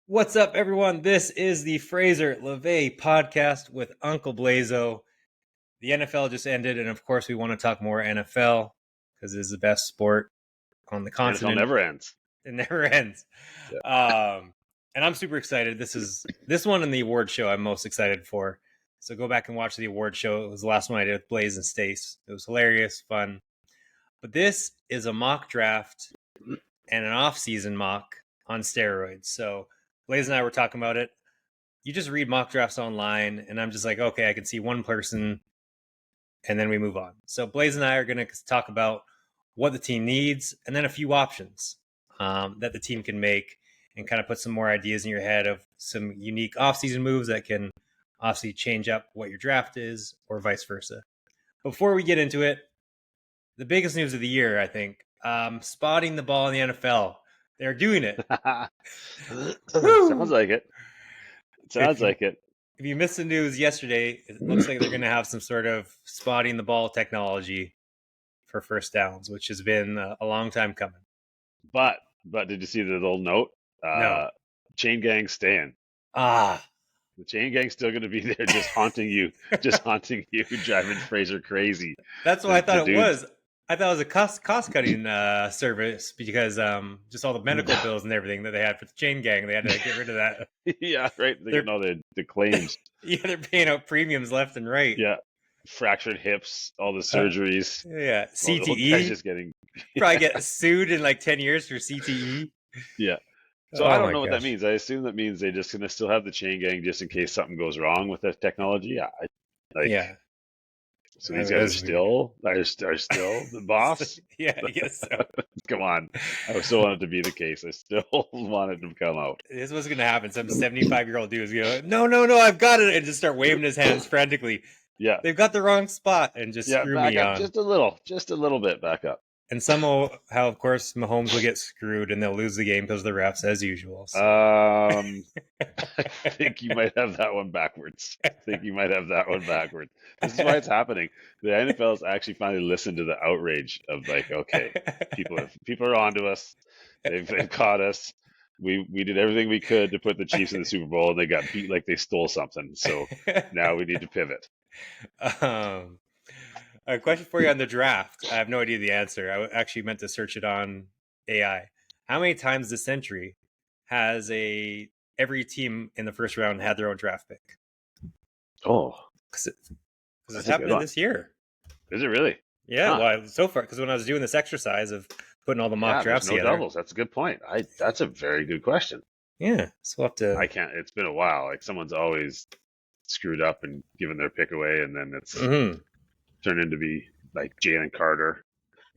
What's up, everyone? This is the Fraser LeVay podcast with Uncle Blaiso. The NFL just ended, and of course, we want to talk more NFL because it is the best sport on the NFL continent. never ends. It never ends. And I'm super excited. This one and the award show I'm most excited for. So go back and watch the award show. It was the last one I did with Blaze and Stace. It was hilarious, fun. But this is a mock draft and an off-season mock on steroids. So Blaze and I were talking about it. You just read mock drafts online, and I'm just like, okay, I can see one person, and then we move on. So Blaze and I are going to talk about what the team needs, and then a few options that the team can make, and kind of put some more ideas in your head of some unique offseason moves that can obviously change up what your draft is, or vice versa. Before we get into it, the biggest news of the year, I think, spotting the ball in the NFL. They're doing it. Sounds like it. If you missed the news yesterday, it looks like they're going to have some sort of spotting the ball technology for first downs, which has been a long time coming. But did you see the little note? No. Chain gang staying. The chain gang's still going to be there, just haunting you, driving Fraser crazy. That's what I thought it was. I thought it was a cost-cutting service because just all the medical bills and everything that they had for the chain gang, they had to get rid of that. Yeah, right. They get all the claims. Yeah, they're paying out premiums left and right. Yeah, fractured hips, all the surgeries. Yeah, CTE. Just getting probably get sued in like 10 years for CTE. Yeah. So I don't know what that means. I assume that means they're just going to still have the chain gang just in case something goes wrong with the technology. Yeah. So these guys are still the boss? Yeah, I guess so. Come on. I still want it to be the case. I still want it to come out. This was going to happen. Some 75-year-old dude is going to go, no, I've got it, and just start waving his hands frantically. Yeah. They've got the wrong spot, and just screw me on. Just a little bit back up. And somehow, of course, Mahomes will get screwed, and they'll lose the game because of the refs, as usual. So. I think you might have that one backwards. This is why it's happening. The NFL has actually finally listened to the outrage of like, okay, people are onto us. They've caught us. We did everything we could to put the Chiefs in the Super Bowl, and they got beat like they stole something. So now we need to pivot. A question for you on the draft. I have no idea the answer. I actually meant to search it on AI. How many times this century has every team in the first round had their own draft pick? Oh, because it's happening this year. Is it really? Yeah. Well, so far, because when I was doing this exercise of putting all the mock drafts together, doubles. That's a good point. That's a very good question. Yeah. So we'll have to. I can't. It's been a while. Like someone's always screwed up and given their pick away, and then it's. Turned into be like Jalen Carter.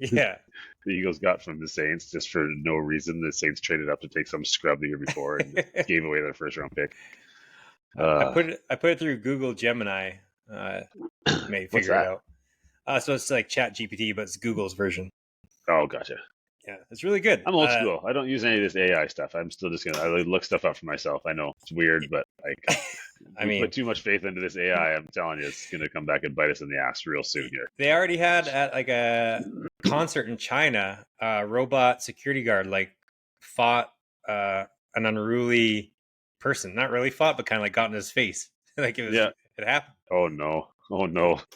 Yeah. The Eagles got from the Saints just for no reason. The Saints traded up to take some scrub the year before and gave away their first round pick. I put it through Google Gemini. Maybe figure it out. So it's like Chat GPT, but it's Google's version. Oh, gotcha. Yeah, it's really good. I'm old school. I don't use any of this AI stuff. I'm still just I look stuff up for myself. I know it's weird, but like, put too much faith into this AI. I'm telling you, it's gonna come back and bite us in the ass real soon here. They already had at like a concert in China, a robot security guard fought an unruly person. Not really fought, but kind of like got in his face. Like it happened. Oh no.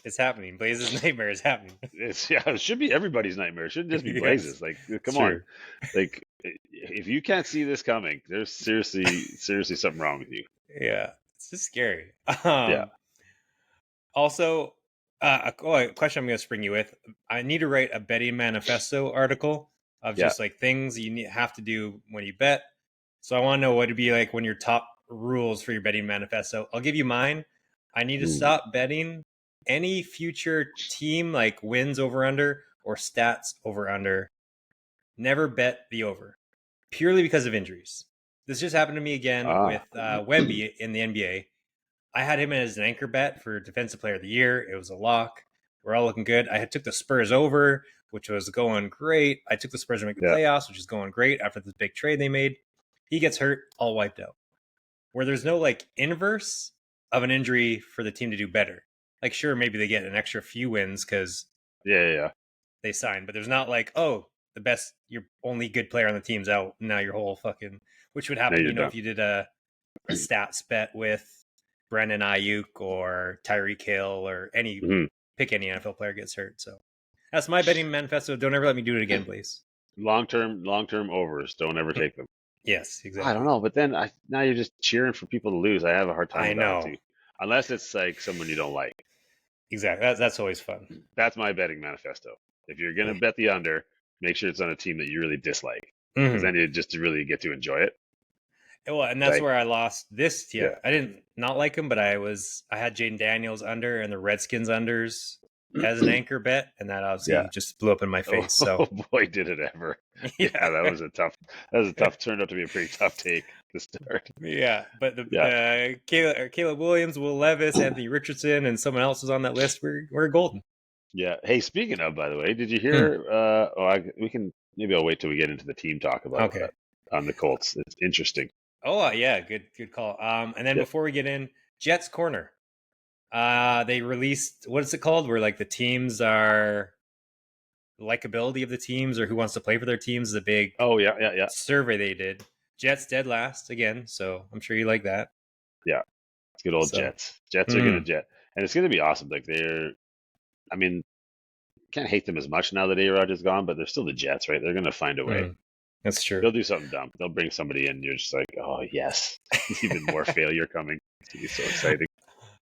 It's happening. Blaze's nightmare is happening. It should be everybody's nightmare. It shouldn't just be Blaze's. Like, come on. Like, if you can't see this coming, there's seriously something wrong with you. Yeah. It's just scary. Yeah. Also, a question I'm going to spring you with. I need to write a betting manifesto article of just like things you have to do when you bet. So I want to know what it'd be like when your top rules for your betting manifesto. I'll give you mine. I need to stop betting any future team like wins over under or stats over under. Never bet the over purely because of injuries. This just happened to me again with Wemby in the NBA. I had him as an anchor bet for Defensive Player of the Year. It was a lock. We're all looking good. I took the Spurs over, which was going great. I took the Spurs to make the playoffs, which is going great after this big trade they made. He gets hurt, all wiped out. Where there's no like inverse of an injury for the team to do better. Like, sure, maybe they get an extra few wins because they signed, but there's not like, oh, your only good player on the team's out. Now your whole fucking which would No, happen, you're done. if you did a stats bet with Brandon Ayuk or Tyreek Hill or Hmm. pick any NFL player gets hurt. So that's my betting manifesto. Don't ever let me do it again, please. Long term overs. Don't ever take them. Yes, I don't exactly. know, but then now you're just cheering for people to lose. I have a hard time I with that one know. too, unless it's like someone you don't like. Exactly. That's always fun. That's my betting manifesto. If you're gonna bet the under, make sure it's on a team that you really dislike, because Mm-hmm. then you just really get to enjoy it. Well, and that's Like, where I lost this. Yeah, yeah. I didn't not like him, but I had Jaden Daniels under and the Redskins unders as an anchor bet, and that Yeah. obviously just blew up in my face. So Oh boy, did it ever! yeah, Yeah, that was a tough. That was a tough. Turned out to be a pretty tough take to start. yeah. But Yeah, Caleb Williams, Will Levis, Anthony Richardson, and someone else was on that list. We're golden. yeah. Hey, speaking of, by the way, did you Hmm. hear? We can maybe I'll wait till we get into the team talk about it, Okay. but on the Colts, it's interesting. Oh yeah, good call. And then Yeah. before we get in, Jets corner. They released what is it called? Where like the teams are likability of the teams or who wants to play for their teams is a big Oh yeah, yeah, yeah, survey they did. Jets dead last again, so I'm sure you like that. yeah. It's good old So, Jets. Jets are gonna mm, jet, and it's gonna be awesome. Like I mean, can't hate them as much now that A-Rod is gone, but they're still the Jets, right? They're gonna find a way. that's true. They'll do something dumb. They'll bring somebody in. You're just like, oh yes, even more failure coming. It's gonna be so exciting.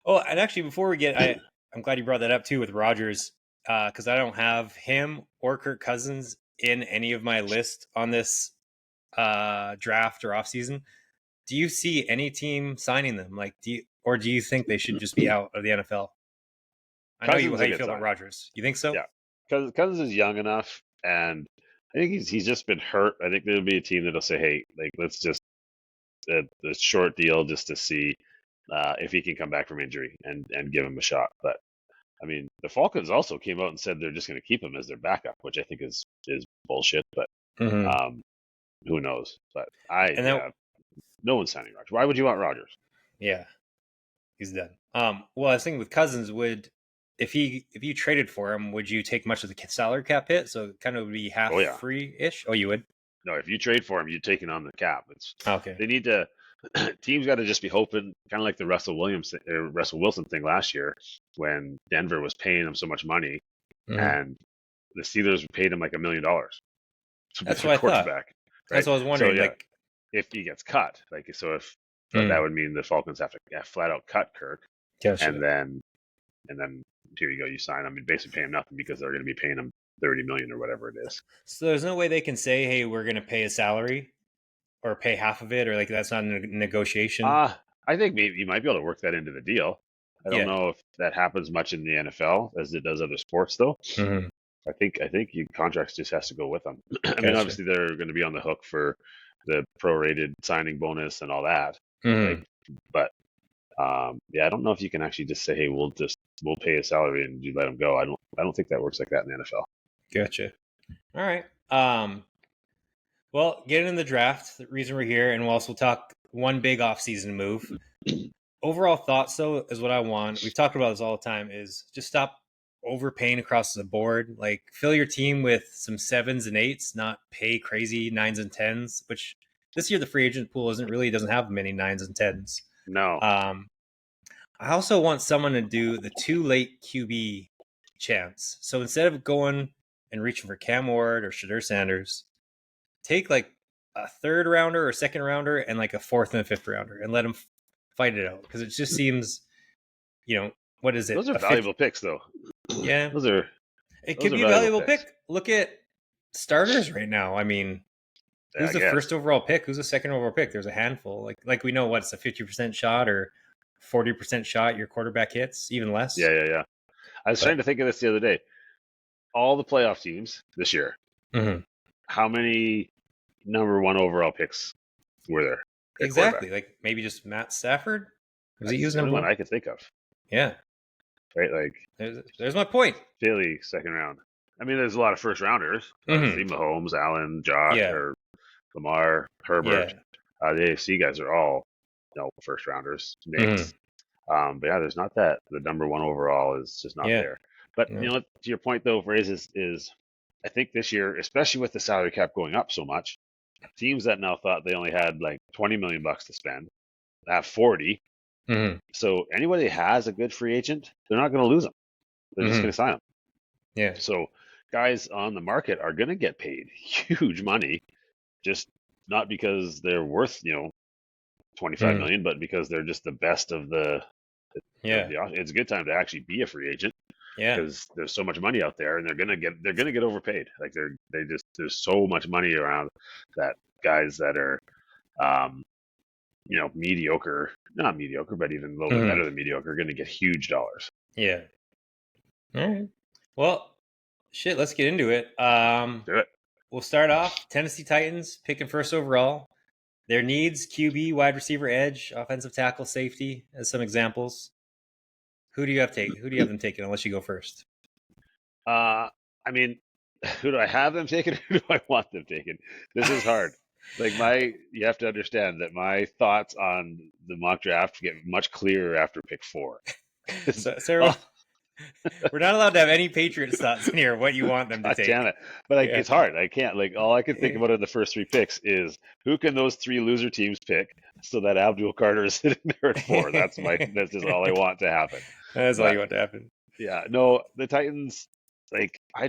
Oh, and actually, before we get, I'm glad you brought that up too with Rogers, because I don't have him or Kirk Cousins in any of my list on this draft or offseason. Do you see any team signing them? Like, do you think they should just be out of the NFL? I know Cousins how will you get feel about signed. Rogers. You think so? Yeah, because Cousins is young enough, and I think he's just been hurt. I think there'll be a team that'll say, hey, like let's just a short deal just to see if he can come back from injury and give him a shot. But I mean, the Falcons also came out and said they're just going to keep him as their backup, which I think is bullshit. But Mm-hmm. um, who knows? But And then, yeah, no one's signing Rodgers. Why would you want Rodgers? yeah, he's done. Well, I was thinking with Cousins, would if you traded for him, would you take much of the salary cap hit? So it kind of would be half Oh yeah, free ish. Oh, you would. no. If you trade for him, you're taking on the cap. Okay. They need to. Teams got to just be hoping, kind of like the Russell Wilson thing last year, when Denver was paying him so much money, Mm-hmm. and the Steelers paid him like $1 million to be That's their what I thought. quarterback, That's right? what I was So wondering. yeah, Like, if he gets cut, like so, if that mm, would mean the Falcons have to flat out cut Kirk, and gotcha. then here you go, you sign him and basically pay him nothing because they're going to be paying him 30 million or whatever it is. So there's no way they can say, "Hey, we're going to pay a salary or pay half of it," or like that's not a negotiation. I think maybe you might be able to work that into the deal. I don't Yeah. know if that happens much in the NFL as it does other sports, though. Mm-hmm. I think you contracts just has to go with them. I mean, Gotcha. obviously they're going to be on the hook for the prorated signing bonus and all that. Like, Mm-hmm. but yeah, I don't know if you can actually just say, hey, we'll pay a salary and you let them go. I don't think that works like that in the NFL. Gotcha. All right. Well, getting in the draft, the reason we're here, and we'll also talk one big offseason move. Overall thoughts, though, is what I want. We've talked about this all the time. Is just stop overpaying across the board. Like fill your team with some sevens and eights, not pay crazy nines and tens. Which this year the free agent pool doesn't have many nines and tens. No, Um, I also want someone to do the too late QB chance. So instead of going and reaching for Cam Ward or Shadur Sanders, take like a third rounder or second rounder and like a fourth and a fifth rounder and let them fight it out because it just seems, what is it? those are A 50? valuable picks, though. Yeah, those are it those could are be a valuable valuable picks. pick. Look at starters right now. I mean, Yeah, who's I the guess. first overall pick? Who's the second overall pick? There's a handful. Like we know what's a 50% shot or 40% shot your quarterback hits, even Yeah, less. yeah, yeah. I was trying But to think of this the other day. All the playoff teams this year, mhm. how many number one overall picks were there at quarterback? Exactly, like maybe just Matt Stafford. Was he That's using the only number one one? I could think of, Yeah, right? Like there's my point. Philly, second round. I mean, there's a lot of first rounders. Obviously, Hmm. Mahomes, Allen, Josh, Yeah, or Lamar, Herbert. yeah. The AFC guys are all first rounders Hmm. mix. But yeah, there's not that. The number one overall is just not Yeah. there. But No. to your point though, Fraser, is I think this year, especially with the salary cap going up so much, teams that now thought they only had like $20 million to spend have 40. Mm-hmm. So anybody has a good free agent, they're not going to lose them. They're just Mm-hmm. going to sign them. Yeah. So guys on the market are going to get paid huge money, just not because they're worth 25 Mm-hmm. million, but because they're just the best of the. Yeah. It's a good time to actually be a free agent Yeah. because there's so much money out there, and they're gonna get overpaid. Like there's so much money around that guys that are mediocre, not mediocre, but even a little bit Mm-hmm. better than mediocre are going to get huge dollars. Yeah. All right. Well, shit. Let's get into it. Do it. We'll start off Tennessee Titans picking first overall. Their needs: QB, wide receiver, edge, offensive tackle, safety, as some examples. Who do you have take? Who do you have them taking? Unless you go first. I mean, who do I have them taken? Who do I want them taken? This is hard. Like you have to understand that my thoughts on the mock draft get much clearer after pick 4. So we're not allowed to have any Patriots thoughts in here. What you want them to God damn take? it! But like, Yeah. it's hard. I can't. Like, all I can think about in the first 3 picks is who can those 3 loser teams pick so that Abdul Carter is sitting there at 4. That's just all I want to happen. That's all But you want to happen. yeah, no, the Titans. Like, I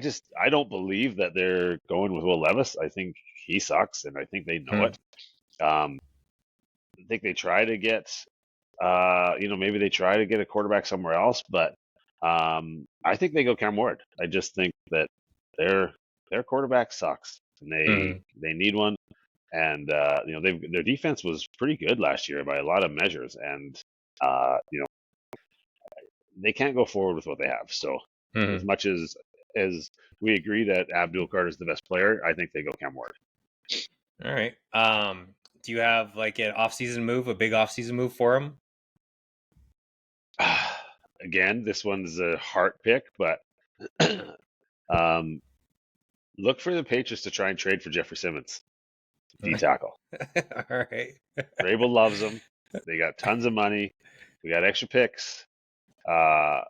don't believe that they're going with Will Levis. I think he sucks, and I think they know Hmm. it. I think they try to get, maybe they try to get a quarterback somewhere else, but I think they go Cam Ward. I just think that their quarterback sucks, and Hmm. they need one. And their defense was pretty good last year by a lot of measures, and uh, you know they can't go forward with what they have. So as Hmm. much as we agree that Abdul Carter is the best player, I think they go Cam Ward. All right. Do you have like an off-season move, a big off-season move for him? Again, this one's a heart pick, but um, look for the Patriots to try and trade for Jeffrey Simmons, D tackle. All right. Vrabel loves him. They got tons of money. We got extra picks. Uh,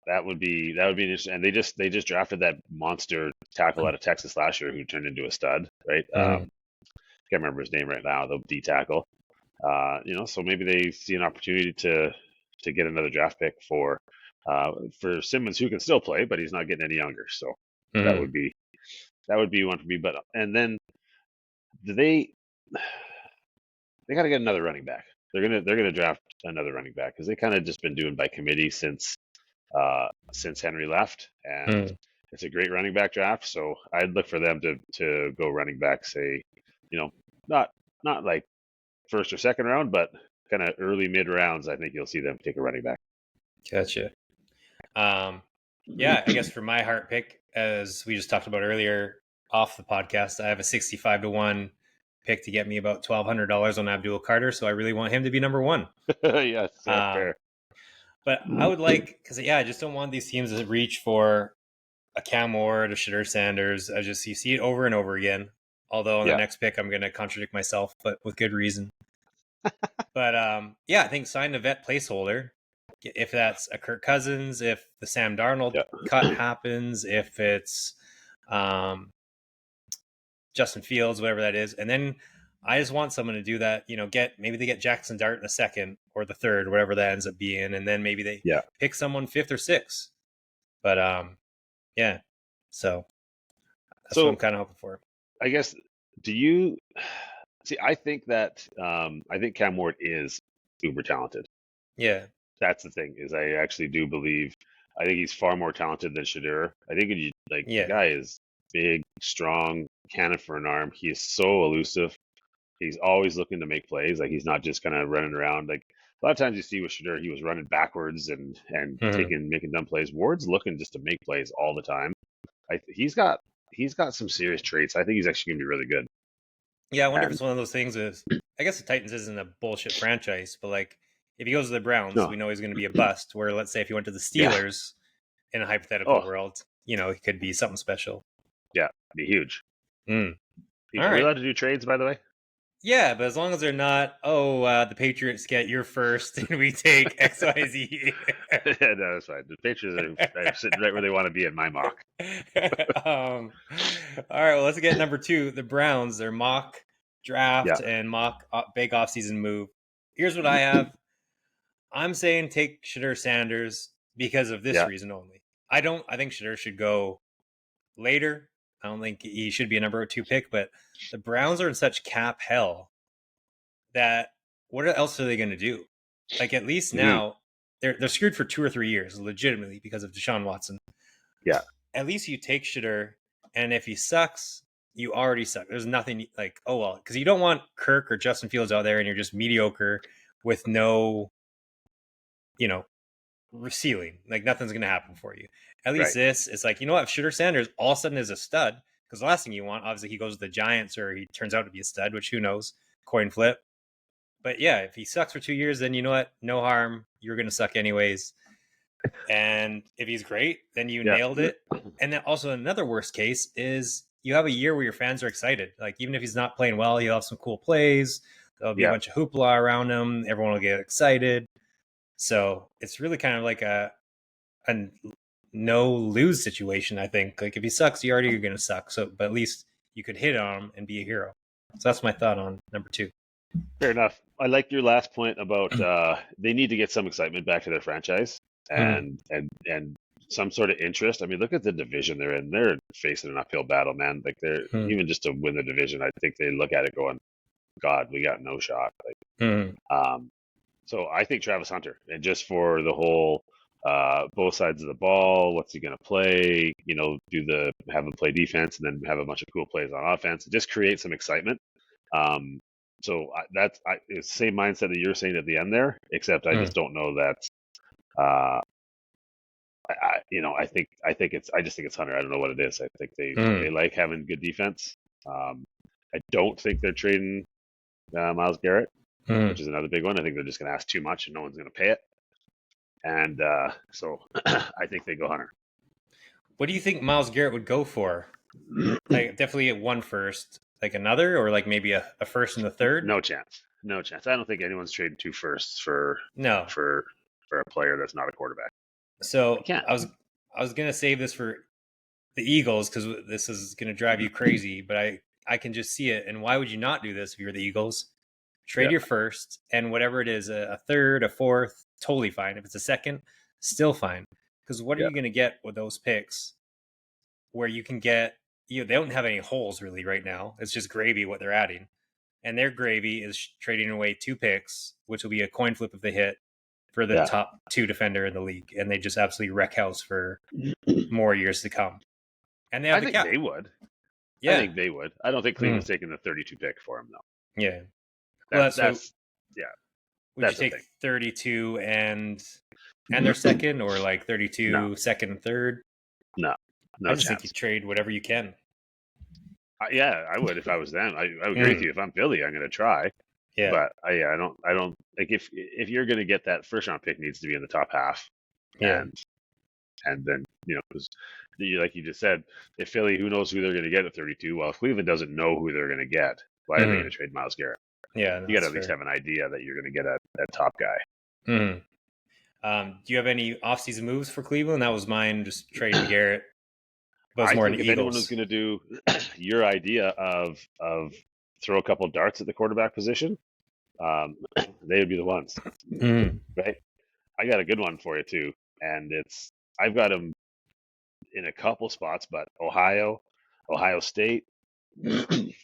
that would be interesting. And they just drafted that monster tackle out of Texas last year who turned into a stud, right? Mhm. Can't remember his name right now. The D tackle. So maybe they see an opportunity to get another draft pick for Simmons, who can still play, but he's not getting any younger. So that Mhm. would be one for me. But and then do they got to get another running back. They're gonna draft another running back because they kind of just been doing by committee since Henry left, and Mhm. it's a great running back draft. So I'd look for them to go running back, say, not like first or second round, but kind of early mid rounds. I think you'll see them take a running back. Gotcha. Yeah, I guess for my heart pick, as we just talked about earlier off the podcast, I have a 65-1 pick to get me about $1,200 on Abdul Carter. So I really want him to be number one. Yes, Um, fair. but I would like, because yeah, I just don't want these teams to reach for a Cam Ward, a Shadur Sanders. You see it over and over again. Although on the Yeah, next pick, I'm going to contradict myself, but with good reason. But yeah, I think sign a vet placeholder. If that's a Kirk Cousins, if the Sam Darnold yeah. cut happens, if it's um, Justin Fields, whatever that is, and then I just want someone to do that. Maybe they get Jackson Dart in the second or the third, whatever that ends up being, and then maybe they Yeah. pick someone fifth or sixth. But yeah, so that's what I'm So kind of hoping for. I guess, do you see? I think Cam Ward is uber talented. Yeah, That's the thing, is I actually do believe. I think he's far more talented than Shadur. I think the yeah, guy is big, strong, cannon for an arm. He is so elusive. He's always looking to make plays. Like, he's not just kind of running around. Like, a lot of times you see with Shadur, he was running backwards and mm-hmm. making dumb plays. Ward's looking just to make plays all the time. He's got some serious traits. I think he's actually gonna be really good. Yeah. I wonder if And it's one of those things. I guess the Titans isn't a bullshit franchise, but like if he goes to the Browns, no, we know he's going to be a bust. Where let's say if he went to the yeah, Steelers in a hypothetical oh world, he could be something special. yeah, be huge. Mm. All Are we right. allowed to do trades, by the way? Yeah, but as long as they're not, the Patriots get your first and we take XYZ. Yeah, no, that's fine. The Patriots are sitting right where they want to be in my mock. All right, well, let's get number two. The Browns, their mock. draft Yeah. and mock big offseason move. Here's what I have. I'm saying take Shadur Sanders because of this Yeah. reason only. I think Shadur should go later. I don't think he should be a number 2 pick, but the Browns are in such cap hell that what else are they going to do? Like at least Hmm. now they're screwed for 2 or 3 years legitimately because of Deshaun Watson. Yeah. At least you take Shadur, and if he sucks, you already suck. There's nothing like, oh well, because you don't want Kirk or Justin Fields out there and you're just mediocre with no, you know, ceiling. Like nothing's gonna happen for you. At least Right. this, it's like, you know what, if Shadur Sanders all of a sudden is a stud, because the last thing you want, obviously, he goes to the Giants or he turns out to be a stud, which who knows, coin flip. But yeah, if he sucks for 2 years, then you know what, no harm. You're gonna suck anyways. And if he's great, then you Yeah. nailed it. And then also another worst case is you have a year where your fans are excited. Like even if he's not playing well, he'll have some cool plays. There'll be a Yeah. bunch of hoopla around him. Everyone will get excited. So it's really kind of like a no lose situation. I think like if he sucks, you already are going to suck. So, but at least you could hit on him and be a hero. So that's my thought on number 2. Fair enough. I like your last point about they need to get some excitement back to their franchise Mm, and some sort of interest. I mean, look at the division they're in. They're facing an uphill battle, man. Like they're mm, even just to win the division, I think they look at it going, God, we got no shot. Like, mm, so I think Travis Hunter, and just for the whole both sides of the ball, what's he going to play? You know, have him play defense and then have a bunch of cool plays on offense. Just create some excitement. Um, that's it's the same mindset that you're saying at the end there, except I mm, just don't know that. Uh, I just think it's Hunter. I don't know what it is. I think they mm, like having good defense. I don't think they're trading Myles Garrett, which mm. is another big one. I think they're just going to ask too much and no one's going to pay it. And so I think they go Hunter. What do you think Miles Garrett would go for? Like definitely at one first, like another, or like maybe a first and the third. No chance. No chance. I don't think anyone's trading two firsts for No. for for a player that's not a quarterback. They So can't. I was gonna save this for the Eagles because this is gonna drive you crazy, but I can just see it. And why would you not do this if you're the Eagles? Trade Yeah. your first and whatever it is, a third, a fourth, totally fine. If it's a second, still fine. Because what are Yeah. you gonna get with those picks? Where you can get, they don't have any holes really right now. It's just gravy what they're adding, and their gravy is trading away 2 picks, which will be a coin flip if they hit for the Yeah. top 2 defender in the league, and they just absolutely wreck house for more years to come. And they have I the think cap. they would. I Yeah. think they would. I don't think Mm. Cleveland's taking the 32 pick for him though. Yeah. Well, That so that's yeah, would you that's the take thing. 32 and their second, or like No, 32 second and third? no, I no just think you chance. trade whatever you can. Yeah, I would if I was them. I would agree with Mm. you. If I'm Philly, I'm going to try. Yeah. But I don't like if you're going to get that first round pick needs to be in the top half, Yeah. and then 'cause like you just said, if Philly, who knows who they're going to get at 32? Well, if Cleveland doesn't know who they're going to get, why are they going Mm. to trade Miles Garrett? Yeah, You got to that's at least fair. have an idea that you're going to get that top guy. Mm. Do you have any offseason moves for Cleveland? That was mine, just trading Garrett. But it's I more in think the if anyone was Eagles. going to do your idea of throw a couple darts at the quarterback position, they would be the ones, Mm. right? I got a good one for you too, and I've got him in a couple spots, but Ohio State,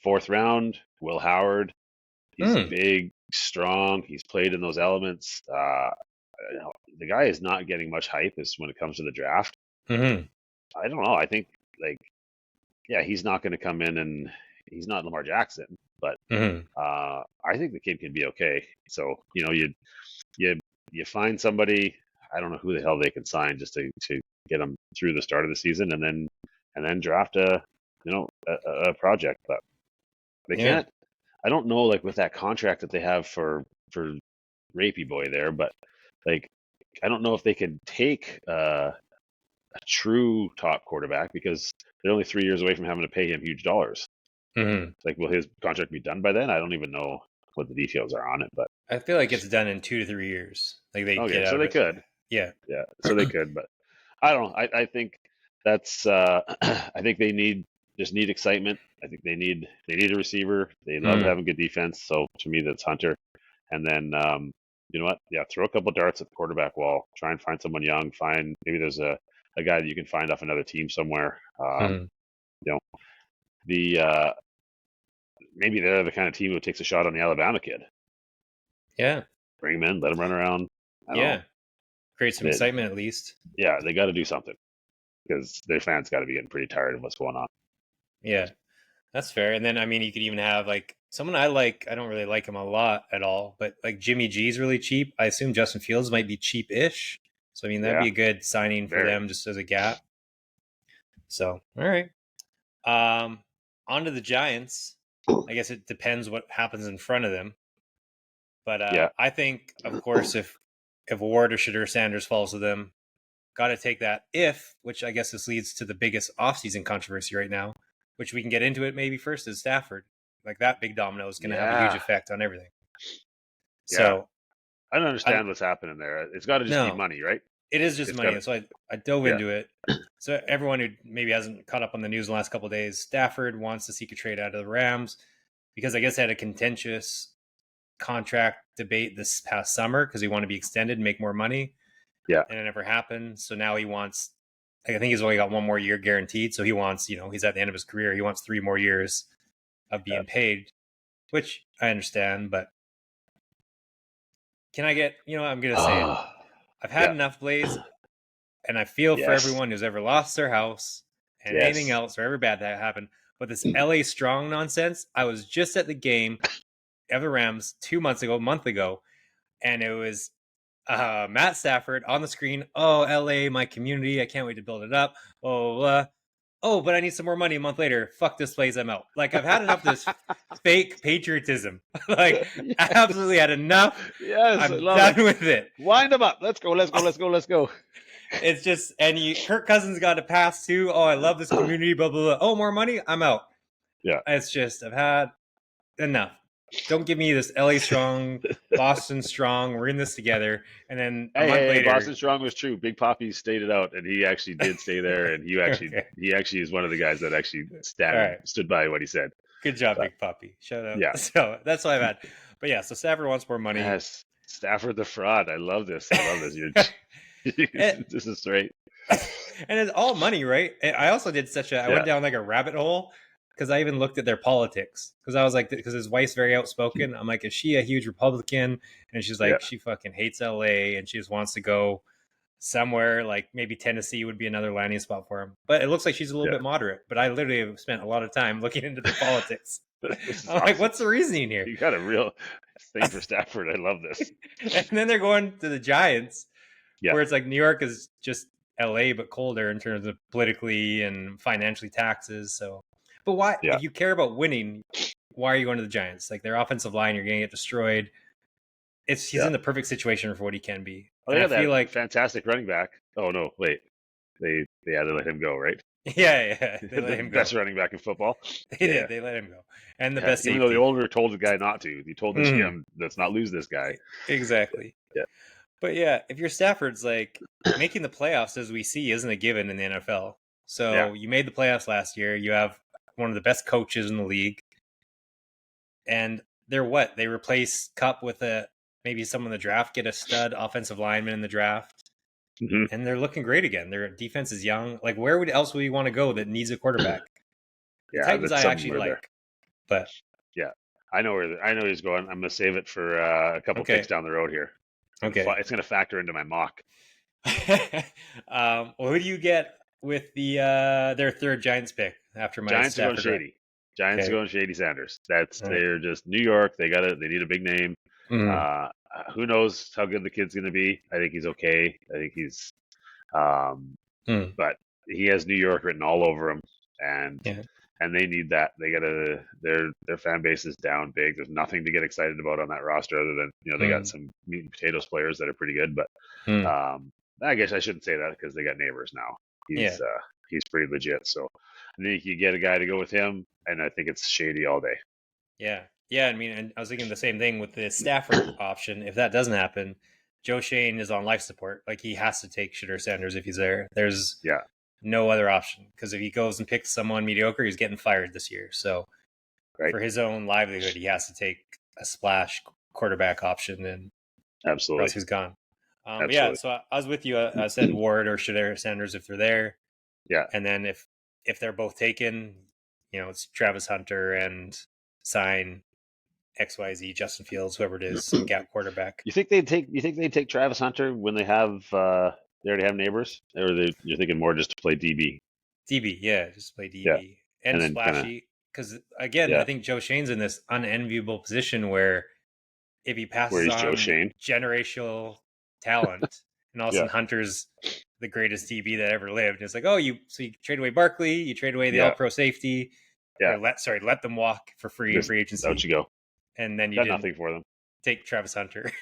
fourth round, Will Howard. He's Mm. big, strong. He's played in those elements. The guy is not getting much hype as when it comes to the draft. Mm-hmm. I don't know. I think like yeah, he's not going to come in and he's not Lamar Jackson, but Mm-hmm. I think the kid can be okay. So you you find somebody. I don't know who the hell they can sign just to get them through the start of the season, and then draft a project. But they Yeah. can't. I don't know like with that contract that they have for Rapey Boy there, but like I don't know if they could take a true top quarterback because they're only 3 years away from having to pay him huge dollars. Mm-hmm. Like, will his contract be done by then? I don't even know what the details are on it, but I feel like it's done in 2 to 3 years. Like they okay, get so out of they it. could, Yeah. yeah, so they could, but I don't know. I think that's I think they need just need excitement. I think they need a receiver. They love having good defense. So to me, that's Hunter. And then you know what? Yeah, throw a couple darts at the quarterback wall. Try and find someone young. Find maybe there's a guy that you can find off another team somewhere. You know, the maybe they're the kind of team who takes a shot on the Alabama kid. Yeah. Bring him in, let him run around. I don't know. Create some excitement at least. Yeah, they got to do something because their fans got to be getting pretty tired of what's going on. Yeah, that's fair. And then, I mean, you could even have like someone I like. I don't really like him a lot at all, but like Jimmy G's really cheap. I assume Justin Fields might be cheap-ish. So, I mean, that'd be a good signing for them just as a gap. So, all right. On to the Giants. I guess it depends what happens in front of them. But I think, of course, if Ward or Shadur Sanders falls to them, got to take that which I guess this leads to the biggest offseason controversy right now, which we can get into it maybe first, is Stafford. Like that big domino is going to have a huge effect on everything. So I don't understand what's happening there. It's got to just be money, right? It is just money. So I dove into it. So everyone who maybe hasn't caught up on the news in the last couple of days, Stafford wants to seek a trade out of the Rams because I guess they had a contentious contract debate this past summer because he wanted to be extended and make more money. Yeah. And it never happened. So now he wants, I think he's only got 1 more year guaranteed. So he wants, he's at the end of his career. He wants 3 more years of being paid, which I understand. But can I get, I'm going to say it. I've had enough, Blaze. And I feel for everyone who's ever lost their house and anything else or ever bad that happened. But this LA Strong nonsense, I was just at the game of the Rams 2 months ago, a month ago, and it was Matt Stafford on the screen. Oh, LA, my community. I can't wait to build it up. Oh, but I need some more money a month later. Fuck this place. I'm out. Like, I've had enough of this fake patriotism. Like, I absolutely had enough. Yes, I'm done with it. Wind them up. Let's go. It's just, and Kirk Cousins got a pass too. Oh, I love this community, blah, blah, blah. Oh, more money? I'm out. Yeah. It's just, I've had enough. Don't give me this LA Strong, Boston Strong. We're in this together. And then a month later, Boston Strong was true. Big Poppy stayed it out, and he actually did stay there. And he actually is one of the guys that actually stood by what he said. Good job, Big Poppy. Shout out. Yeah. So that's what I've had. But yeah, so Stafford wants more money. Yes, Stafford the fraud. I love this. This is great. And it's all money, right? I also did I went down like a rabbit hole because I even looked at their politics because I was like, because his wife's very outspoken. I'm like, is she a huge Republican? And she's like, she fucking hates LA and she just wants to go somewhere like maybe Tennessee would be another landing spot for him. But it looks like she's a little bit moderate. But I literally have spent a lot of time looking into the politics. I'm like, what's the reasoning here? You got a real thing for Stafford. I love this. And then they're going to the Giants, where it's like New York is just LA but colder in terms of politically and financially taxes. So, but why? If you care about winning, why are you going to the Giants? Like their offensive line, you're going to get destroyed. He's in the perfect situation for what he can be. Well, I feel like fantastic running back. Oh no, wait, they had to let him go, right? Yeah, they let him go. Best running back in football. They did. They let him go, and the best. Even though the owner told the guy not to, he told the GM, "Let's not lose this guy." Exactly. Yeah. But yeah, if you're Stafford's, like making the playoffs, as we see, isn't a given in the NFL. So you made the playoffs last year. You have one of the best coaches in the league, and they're what? They replace Kupp with maybe someone in the draft, get a stud offensive lineman in the draft. And they're looking great again. Their defense is young. Like, where else would you want to go that needs a quarterback? The Titans I actually like, but I know he's going. I'm going to save it for a couple picks down the road here. It's going to factor into my mock. Well, who do you get with their third Giants pick after my Giants are going shady? Giants are going Shady Sanders. They're just New York. They need a big name. Who knows how good the kid's going to be? I think he's okay. I think he's, but he has New York written all over him, and they need that. They their fan base is down big. There's nothing to get excited about on that roster other than they got some meat and potatoes players that are pretty good. But I guess I shouldn't say that because they got Neighbors now. He's pretty legit. So I think you get a guy to go with him, and I think it's Shady all day. Yeah, I mean, and I was thinking the same thing with the Stafford option. If that doesn't happen, Joe Shane is on life support. Like, he has to take Shadur Sanders if he's there. no other option. Because if he goes and picks someone mediocre, he's getting fired this year. So Right. for his own livelihood, he has to take a splash quarterback option, and or else Absolutely. he's gone. But yeah, Absolutely. so I was with you. I said Ward or Shedeur Sanders if they're there, Yeah. and then if they're both taken, it's Travis Hunter and sign XYZ Justin Fields, whoever it is, some gap quarterback. You think they'd take Travis Hunter when they already have neighbors, or you're thinking more just to play DB? DB, yeah, just play Yeah, DB and and then kind of splashy. Because again, I yeah. think Joe Shane's in this unenviable position where if he Where passes he's Joe on Shane. generational talent, and all of a Yeah. sudden Hunter's the greatest DB that ever lived, it's like, oh, you trade away Barkley, you trade away the All Yeah. Pro safety, Yeah. or let them walk for free in Just free out agency, you go. and then you Got didn't nothing for them. take Travis Hunter,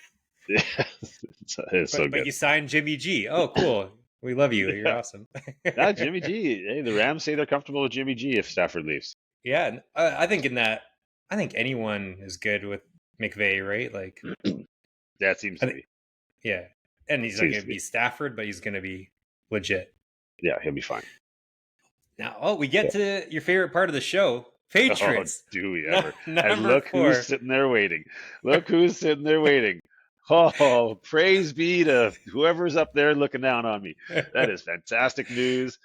Yeah. It's so but good. you signed Jimmy G. Oh, cool, we love you, you're Yeah. awesome. Jimmy G. Hey, the Rams say they're comfortable with Jimmy G if Stafford leaves. Yeah, and I think I think anyone is good with McVay, right? Like, That seems I to think, be. yeah, and he's not Seems going to to be. be Stafford, but he's going to be legit. Yeah, he'll be fine. Now, we get Yeah. to your favorite part of the show, Oh, Patriots. do we ever? And Number look who's 4. sitting there waiting. Look who's sitting there waiting. Oh, praise be to whoever's up there looking down on me. That is fantastic news.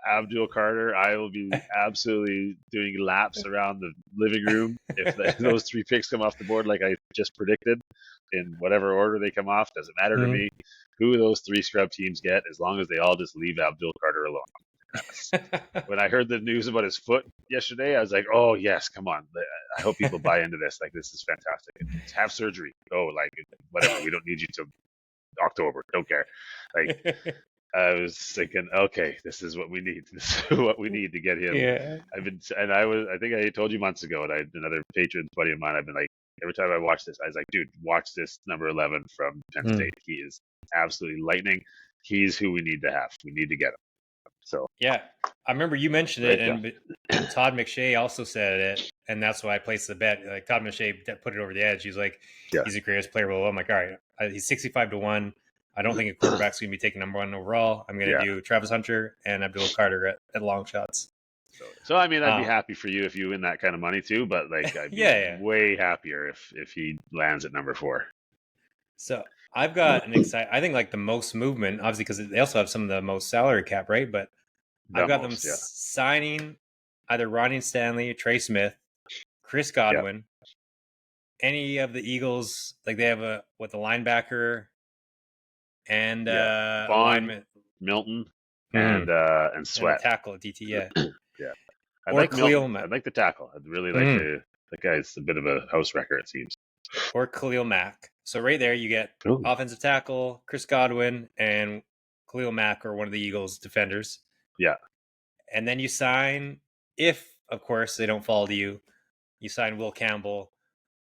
Abdul Carter, I will be absolutely doing laps around the living room if those 3 picks come off the board like I just predicted in whatever order they come off. Doesn't matter to me who those 3 scrub teams get as long as they all just leave Abdul Carter alone. When I heard the news about his foot yesterday, I was like, "Oh yes, come on! I hope people buy into this. Like, this is fantastic. Have surgery. Oh, like whatever. We don't need you till October. Don't care." Like, I was thinking, okay, this is what we need. This is what we need to get him. Yeah. I think I told you months ago, and I another Patriots buddy of mine. I've been like, every time I watch this, I was like, dude, watch this number 11 from Penn State. He is absolutely lightning. He's who we need to have. We need to get him. So Yeah, I remember you mentioned it, great job. and Todd McShay also said it, and that's why I placed the bet. Like Todd McShay put it over the edge. He's like, Yeah. he's the greatest player. Well, I'm like, all right, he's 65-1. I don't think a quarterback's going to be taking number 1 overall. I'm going to do Travis Hunter and Abdul Carter at long shots. So I mean, I'd be happy for you if you win that kind of money too, but like I'd be way happier if he lands at number 4. So I've got I think like the most movement, obviously, because they also have some of the most salary cap, right? But I've got them signing either Ronnie Stanley, Trey Smith, Chris Godwin, any of the Eagles. Like they have the linebacker and Vaughn, alignment, Milton, and Sweat. and the tackle at DT. Yeah, yeah. I or like Khalil Milton. I'd like the tackle. I'd really like that guy's a bit of a house wrecker, it seems. Or Khalil Mack. So right there, you get offensive tackle, Chris Godwin, and Khalil Mack, or one of the Eagles defenders. Yeah. And then you sign, if of course they don't fall to you, you sign Will Campbell.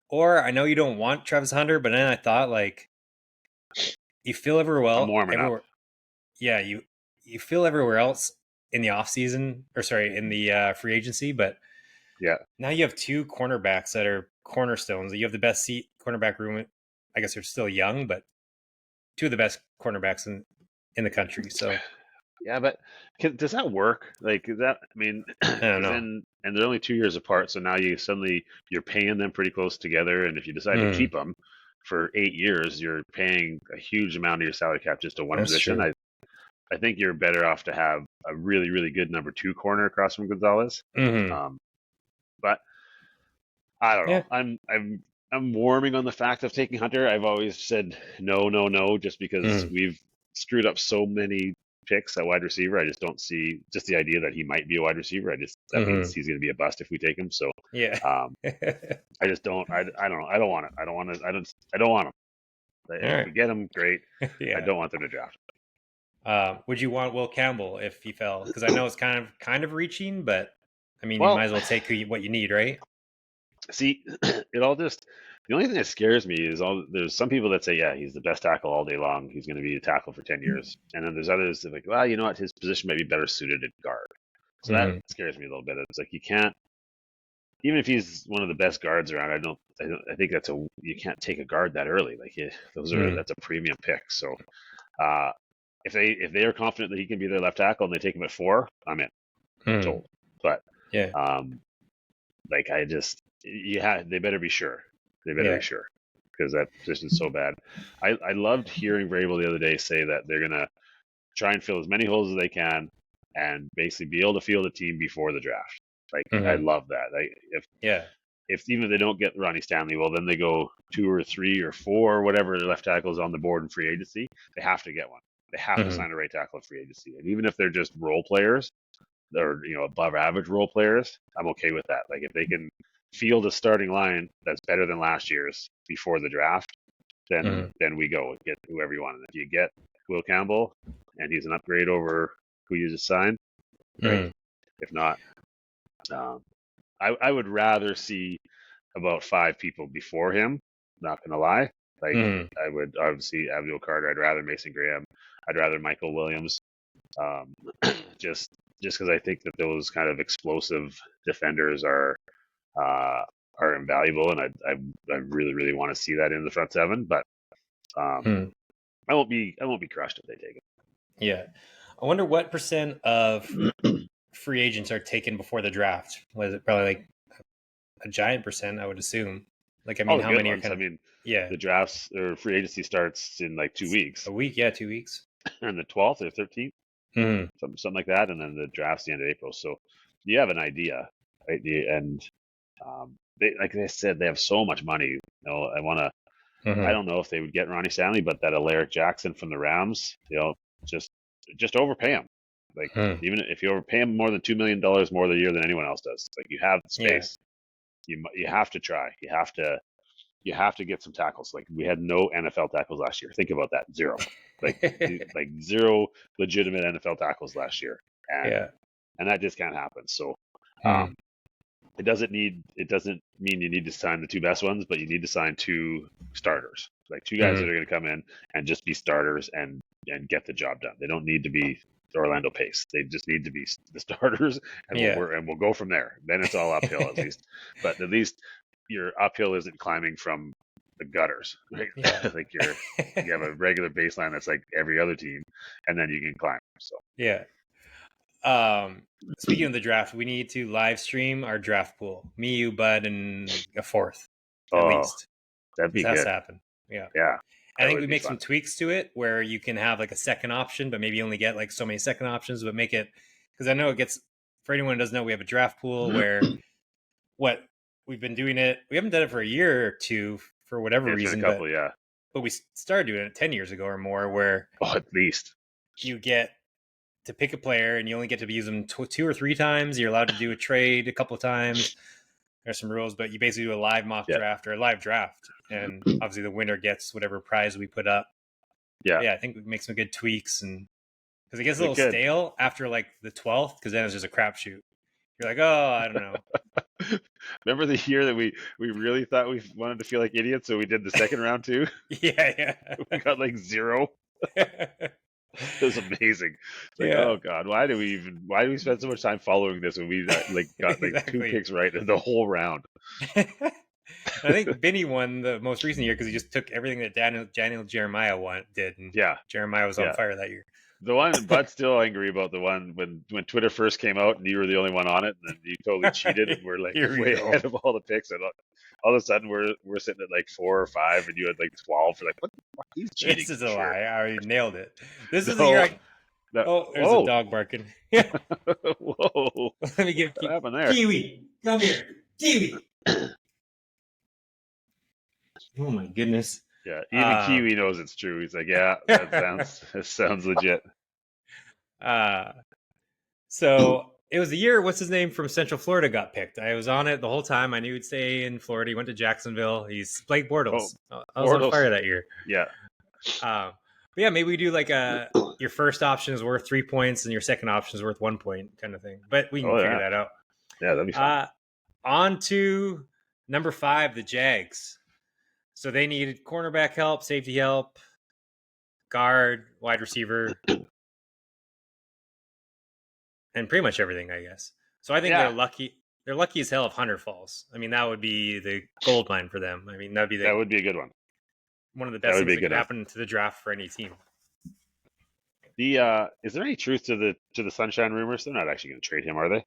Or I know you don't want Travis Hunter, but then I thought like you feel everywhere. I'm warming up. Yeah, you feel everywhere else in the offseason, or sorry, in the free agency, but now you have 2 cornerbacks that are cornerstones. You have the best cornerback room. I guess they're still young, but 2 of the best cornerbacks in the country. So yeah, but does that work? Like, is that? I mean, I don't know. And they're only 2 years apart, so now you're paying them pretty close together. And if you decide to keep them for 8 years, you're paying a huge amount of your salary cap just to one position. True. I think you're better off to have a really, really good number 2 corner across from Gonzalez. But I don't know. I'm warming on the fact of taking Hunter. I've always said no, just because we've screwed up so many picks at wide receiver. I just don't see just the idea that he might be a wide receiver. That means he's going to be a bust if we take him. So I just don't. I don't know. I don't want it. I don't want to. I don't want him. If we get him, great. I don't want them to draft him. Would you want Will Campbell if he fell? Because I know it's kind of reaching, but I mean, you might as well take what you need, right? See, it all just. The only thing that scares me is there's some people that say, yeah, he's the best tackle all day long. He's going to be a tackle for 10 years. And then there's others that are like, well, you know what? His position might be better suited at guard. So that scares me a little bit. It's like you can't, even if he's one of the best guards around, I think you can't take a guard that early. Like that's a premium pick. So if they are confident that he can be their left tackle and they take him at 4, I'm in. I'm Hmm. told. But Yeah. like they better be sure. They better Yeah. be sure because that position's so bad. I loved hearing Vrabel the other day say that they're gonna try and fill as many holes as they can and basically be able to field a team before the draft. Like I Hmm. love that. Yeah. If even if they don't get Ronnie Stanley, well then they go 2 or 3 or 4 or whatever the left tackles on the board in free agency. They have to get one. They have to Hmm. sign a right tackle in free agency. And even if they're just role players or above average role players, I'm okay with that. Like if they can field a starting line that's better than last year's before the draft, then Hmm. we go and get whoever you want. And if you get Will Campbell and he's an upgrade over who you just signed, great. Hmm. If not, um, I would rather see about 5 people before him. Not gonna lie, like Hmm. I would obviously Abdul Carter. I'd rather Mason Graham. I'd rather Michael Williams. Um, just because I think that those kind of explosive defenders uh, are invaluable, and I really want to see that in the front seven. But Hmm. I won't be crushed if they take Yeah. I wonder what percent of it. free agents are taken before the draft. Was it probably like a giant percent? I would assume. Like, I All mean, the how good many are ones. kind I of? mean, Yeah. the drafts or free agency starts in like 2 weeks, A week. Yeah, 2 weeks. and the 12th or 13th, Hmm. something like that, and then the draft's the end of April. So you have an idea, right? And like I said, they have so much money. I Hmm. don't know if they would get Ronnie Stanley, but that Alaric Jackson from the Rams, just overpay him. Like Hmm. even if you overpay him more than $2 million more a year than anyone else does, like you have the Yeah. space. You have to try. You have to get some tackles. Like we had no NFL tackles last year. Think about that, zero. Like zero legitimate NFL tackles last year, and Yeah. that just can't happen. So Hmm. um, it doesn't mean you need to sign the 2 best ones, but you need to sign 2 starters, like 2 guys Hmm. that are going to come in and just be starters and get the job done. They don't need to be Orlando Pace. They just need to be the starters, and Yeah. we'll go from there. Then it's all uphill at least, but at least your uphill isn't climbing from the gutters, right? Yeah. Like you have a regular baseline that's like every other team, and then you can climb. So Yeah. Speaking of the draft, we need to live stream our draft pool. Me, you, Bud, and a fourth, at oh, least. that'd This be has good. to happen. Yeah. Yeah, I that think would we be make fun. some tweaks to it where you can have like a second option, but maybe only get like so many second options, but make it because I know it gets for anyone who doesn't know, we have a draft pool where what we've been doing it. We haven't done it for a year or two for whatever It's been a reason, couple, yeah. but we started doing it 10 years ago or more, where Oh, at least. you get to pick a player and you only get to use them 2 or 3 times. You're allowed to do a trade a couple of times. There's some rules, but you basically do a live mock Yeah. draft or a live draft, and obviously the winner gets whatever prize we put up. Yeah. Yeah, I think we make some good tweaks, and because it gets a It little could. stale after like the 12th, because then it's just a crapshoot. You're like, oh, I don't know. Remember the year that we really thought we wanted to feel like idiots, so we did the second round too? Yeah, We got like 0. yeah, It was amazing. It's like, yeah. oh god, why do we spend so much time following this when we like got like 2 Exactly. picks right in the whole round? I think Vinny won the most recent year because he just took everything that Daniel Jeremiah did, and Yeah. Jeremiah was on Yeah. fire that year. The one, Bud's still angry about the one when Twitter first came out and you were the only one on it, and then you totally cheated, and we're like Here we way go. ahead of all the picks, and all of a sudden we're sitting at like 4 or 5, and you had like 12. We're like, what? He's cheating This is for a sure. lie. I already nailed it. This is the year No, I. that. Oh, there's a Whoa, dog barking. Let whoa, me give what happened there? Kiwi. Come here, Kiwi. Oh my goodness. Yeah, even Um. Kiwi knows it's true. He's like, yeah, that sounds legit. uh. So it was the year. What's his name from Central Florida got picked. I was on it the whole time. I knew he'd stay in Florida. He went to Jacksonville. He's Blake Oh, Bortles. I was on Bortles. fire that year. Yeah. But yeah, maybe we do like your first option is worth 3 points and your second option is worth 1 point kind of thing. But we can Oh figure yeah. that out. Yeah, that'd be fun. On to number 5, the Jags. So they needed cornerback help, safety help, guard, wide receiver, and pretty much everything, I guess. So I think they're Yeah, lucky. They're lucky as hell if Hunter falls. I mean, that would be the gold mine for them. I mean, that'd be that would be a good one. one of the That best would things be a that could good one. happen to the draft for any team. Is there any truth to the Sunshine rumors? They're not actually going to trade him, are they?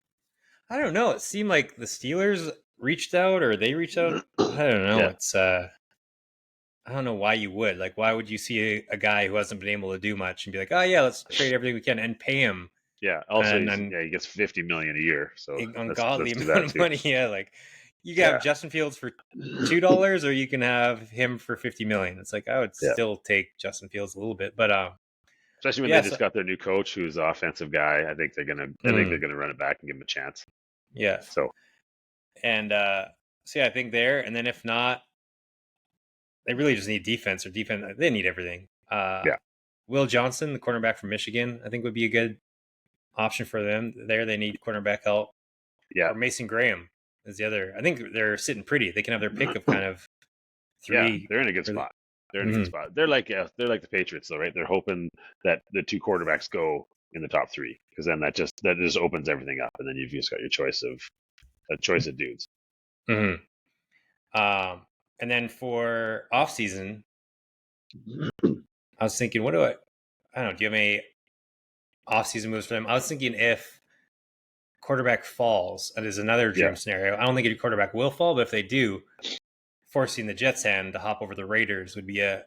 I don't know. It seemed like the Steelers reached out or they reached out. I don't know. Yeah, It's I don't know why you would. Like, why would you see a guy who hasn't been able to do much and be like, oh yeah, let's trade everything we can and pay him yeah. Also, and he gets 50 million a year, so an let's ungodly do amount that of too. money? Yeah, like you can have Yeah, Justin Fields for $2 or you can have him for 50 million. It's like I would yeah. still take Justin Fields a little bit, but Especially when they yeah, just so, got their new coach, who's the offensive guy. I think they're mm, gonna run it back and give him a chance. yeah, So and so yeah, I think there, and then if not, they really just need defense or defense. They need everything. yeah, Will Johnson, the cornerback from Michigan, I think would be a good option for them. There, they need cornerback help. yeah, Or Mason Graham is the other. I think they're sitting pretty. They can have their pick of kind of yeah. three. They're in a good Or, spot. They're in a good mm-hmm, spot. They're like the Patriots, though, right? They're hoping that the two quarterbacks go in the top three, because then that just opens everything up, and then you've just got your choice of dudes. mm-hmm. And then for off season, I was thinking, what do I don't know. Do you have any off season moves for them? I was thinking if quarterback falls, that is another Yeah, dream scenario. I don't think your quarterback will fall, but if they do, forcing the Jets' hand to hop over the Raiders would be a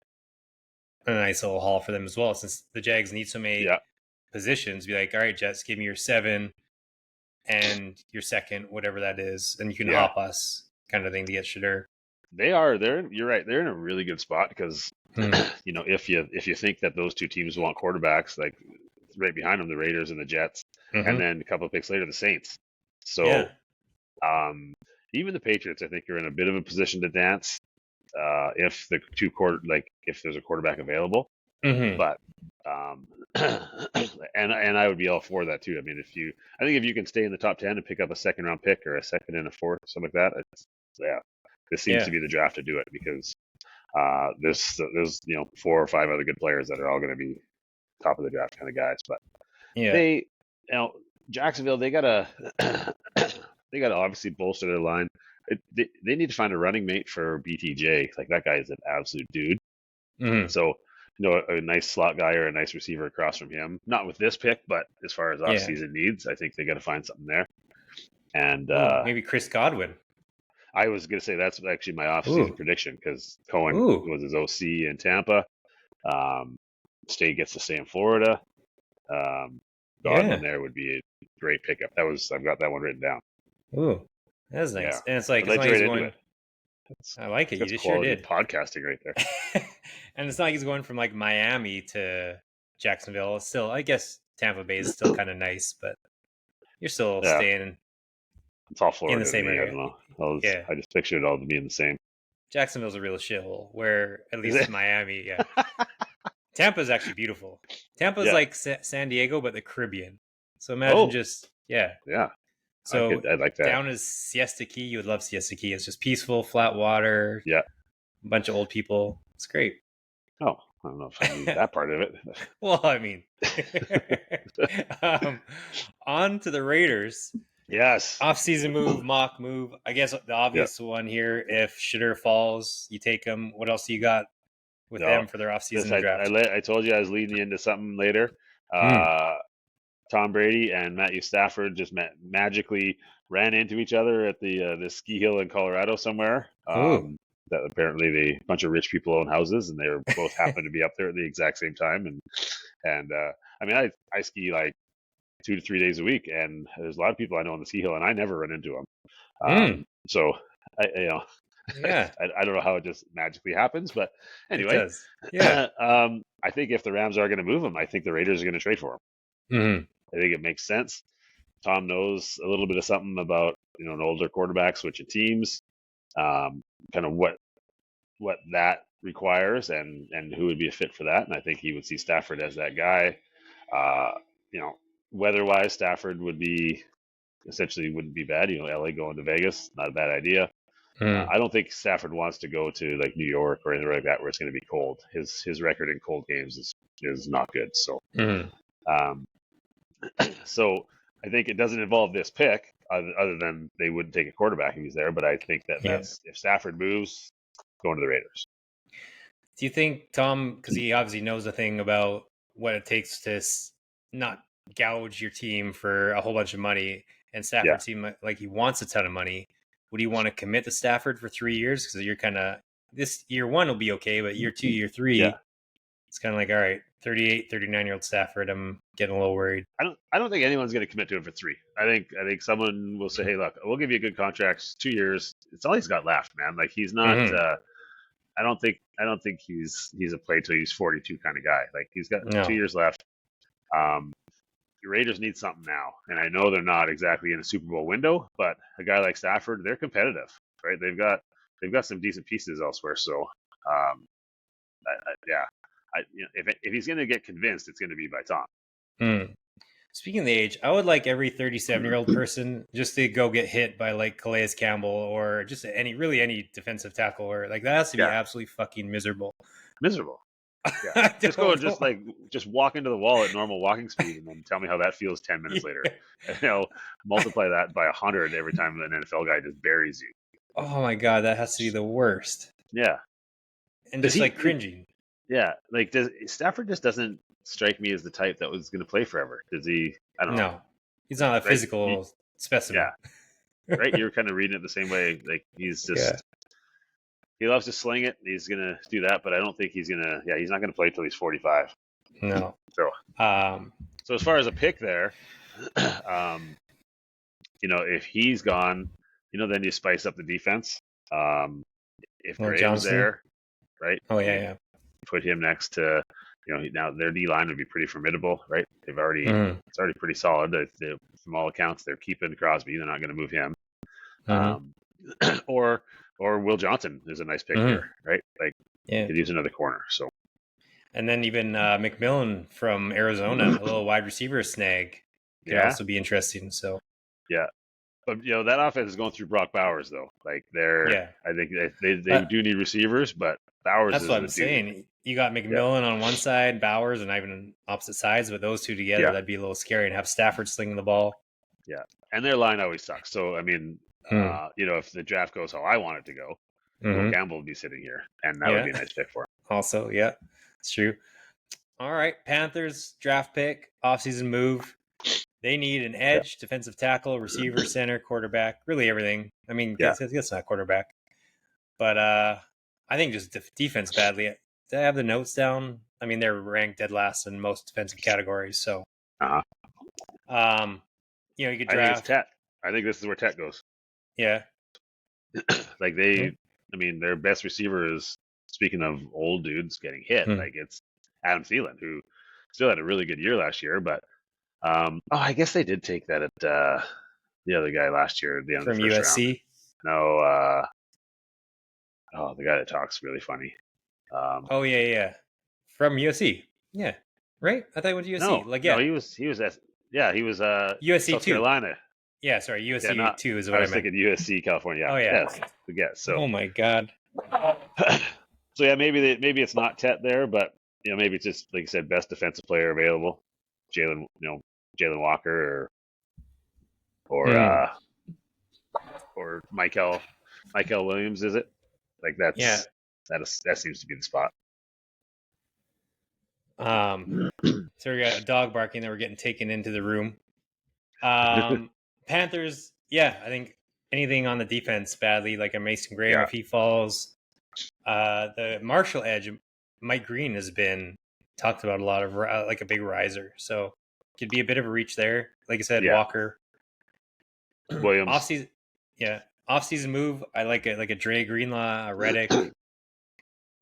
nice little haul for them as well, since the Jags need so many yeah, positions. Be like, all right, Jets, give me your 7 and your second, whatever that is, and you can yeah. hop us, kind of thing to get Shadur. They are. You're right. They're in a really good spot because Hmm. if you think that those two teams want quarterbacks, like right behind them, the Raiders and the Jets, and Mm-hmm. then a couple of picks later, the Saints. Yeah. So um, even the Patriots, I think, are in a bit of a position to dance if the if there's a quarterback available. Mm-hmm. But and I would be all for that too. I mean, I think if you can stay in the top 10 and pick up a second round pick or a second and a fourth, something like that, yeah, this seems to Yeah. be the draft to do it because there's 4 or 5 other good players that are all going to be top of the draft kind of guys. But Yeah. they, Jacksonville, they gotta they gotta obviously bolster their line. They need to find a running mate for BTJ. Like that guy is an absolute dude. Mm-hmm. So a nice slot guy or a nice receiver across from him. Not with this pick, but as far as Yeah. offseason needs, I think they got to find something there. And Ooh, maybe Chris Godwin. I was gonna say that's actually my offseason Ooh. prediction because Cohen Ooh. was his OC in Tampa. Um, State gets to stay in Florida. Um, Godwin Yeah. there would be a great pickup. I've got that one written down. Ooh. That's Yeah, nice. And it's like I'd it's let not you like right he's into it. going. I like it. You That's just sure quality did. podcasting right there. And it's not like he's going from like Miami to Jacksonville. It's still, I guess Tampa Bay is still kind of nice, but you're still Yeah, staying it's all in the Florida to same me. I area. don't know. Yeah. I just pictured it all being the same. Jacksonville's a real shithole, where at Is least it? Miami, yeah. Tampa's actually beautiful. Tampa's Yeah. like San Diego, but the Caribbean. So imagine Oh, just, yeah. yeah. So I like that. down is Siesta Key. You would love Siesta Key. It's just peaceful, flat water, Yeah. a bunch of old people. It's great. Oh, I don't know if I knew that part of it. Well, I mean, um, on to the Raiders. Yes. Off-season move, mock move. I guess the Yeah. obvious one here: if Shadur falls, you take him. What else do you got with No. them for their This off-season draft? I told you I was leading you into something later. Mm. Uh, Tom Brady and Matthew Stafford just magically ran into each other at the ski hill in Colorado somewhere. Ooh. That apparently a bunch of rich people own houses, and they were both happened to be up there at the exact same time. And I mean, I ski like 2 to 3 days a week, and there's a lot of people I know on the ski hill, and I never run into them. Mm. So Yeah, I don't know how it just magically happens, but it anyway, does. Yeah. I think if the Rams are going to move him, I think the Raiders are going to trade for him. Mm-hmm. I think it makes sense. Tom knows a little bit of something about an older quarterback switching teams, kind of what that requires, and who would be a fit for that. And I think he would see Stafford as that guy. Uh, you know, weather-wise, Stafford wouldn't be bad. LA going to Vegas, not a bad idea. Mm. I don't think Stafford wants to go to like New York or anything like that where it's going to be cold. His record in cold games is not good. Mm. Um, so I think it doesn't involve this pick, other than they wouldn't take a quarterback if he's there. But I think Yeah. that's if Stafford moves, going to the Raiders. Do you think Tom, because he obviously knows a thing about what it takes to not gouge your team for a whole bunch of money. And Stafford seemed like he wants a ton of money. Would you want to commit to Stafford for 3 years? Because you're kind of this year one will be okay, but year 2, year 3, it's kind of like, all right, 38, 39-year-old Stafford, I'm getting a little worried. I don't think anyone's going to commit to it for 3. I think someone will say, hey, look, we'll give you a good contract, 2 years. It's all he's got left, man. Like he's not. I don't think he's a play till he's 42 kind of guy. Like he's got 2 years left. The Raiders need something now, and I know they're not exactly in a Super Bowl window, but a guy like Stafford, they're competitive, right? They've got some decent pieces elsewhere. So, if he's going to get convinced, it's going to be by Tom. Speaking of the age, I would like every 37-year-old person just to go get hit by like Calais Campbell or just any defensive tackle, or like that has to be absolutely fucking miserable. Yeah. Just walk into the wall at normal walking speed and then tell me how that feels 10 minutes later. And, multiply that by 100 every time an NFL guy just buries you. Oh my God, that has to be the worst. Yeah. And just like cringing. Yeah. Like Stafford just doesn't strike me as the type that was going to play forever. Does he? I don't know. No, he's not a physical specimen. Yeah. Right. You're kind of reading it the same way. Like he's just, he loves to sling it. He's going to do that, but I don't think he's going to, he's not going to play till he's 45. No. So, so as far as a pick there, if he's gone, then you spice up the defense. If Graham's there, right? Oh yeah. Put him next to, now their D line would be pretty formidable, right? They've already, it's already pretty solid. From all accounts, they're keeping Crosby. They're not going to move him. Or Will Johnson is a nice pick here, right? Like, could use another corner. So, and then even McMillan from Arizona, a little wide receiver snag, could also be interesting. So, but that offense is going through Brock Bowers though. Like I think they do need receivers, but Bowers. That's what I'm saying. You got McMillan on one side, Bowers, and not even on opposite sides, but those two together, that'd be a little scary. And have Stafford slinging the ball. Yeah, and their line always sucks. So I mean, if the draft goes how I want it to go, Will Campbell would be sitting here, and that would be a nice pick for him. Also, it's true. All right, Panthers draft pick, offseason move. They need an edge, defensive tackle, receiver, center, quarterback, really everything. I mean, that's not quarterback, but I think just defense badly. Did I have the notes down? I mean, they're ranked dead last in most defensive categories. So, you could draft. I think it's Tet. I think this is where Tet goes. Yeah. Like I mean, their best receiver is, speaking of old dudes getting hit, like it's Adam Thielen, who still had a really good year last year, but I guess they did take that at the other guy last year at the end from of the first USC. Round. No, the guy that talks really funny. From USC. Yeah, right. I thought he went to USC. No, he was USC South 2. Carolina. Yeah, sorry, USC 2 is what I meant. I was thinking USC California. Oh yeah, good guess. So, oh my God. So maybe it's not Tet there, but maybe it's just like you said, best defensive player available, Jalen Walker or Michael Williams, is it? Like that seems to be the spot. So we got a dog barking that we're getting taken into the room. Panthers, I think anything on the defense badly, like a Mason Graham if he falls. The Marshall edge, Mike Green has been talked about a lot of like a big riser, so could be a bit of a reach there. Like I said, Walker, Williams, offseason move. I like it, like a Dre Greenlaw, a Reddick.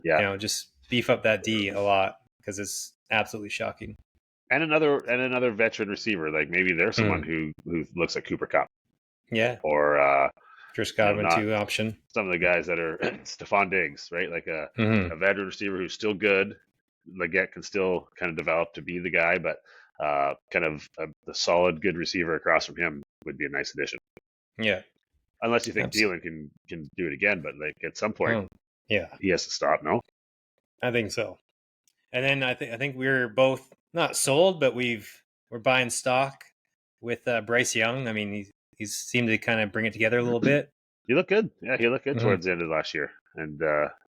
Just beef up that D a lot because it's absolutely shocking. And another veteran receiver, like maybe there's someone who looks at Cooper Kupp. Yeah. Or Chris Godwin too option. Some of the guys that are Stephon Diggs, right? Like a veteran receiver who's still good. Leggett can still kind of develop to be the guy, but kind of a solid, good receiver across from him would be a nice addition. Yeah. Unless you think Thielen can do it again, but like at some point, he has to stop. No, I think so. And then I think we're both not sold, but we're buying stock with Bryce Young. I mean, he's seemed to kind of bring it together a little bit. He looked good. Yeah, he looked good towards the end of last year, and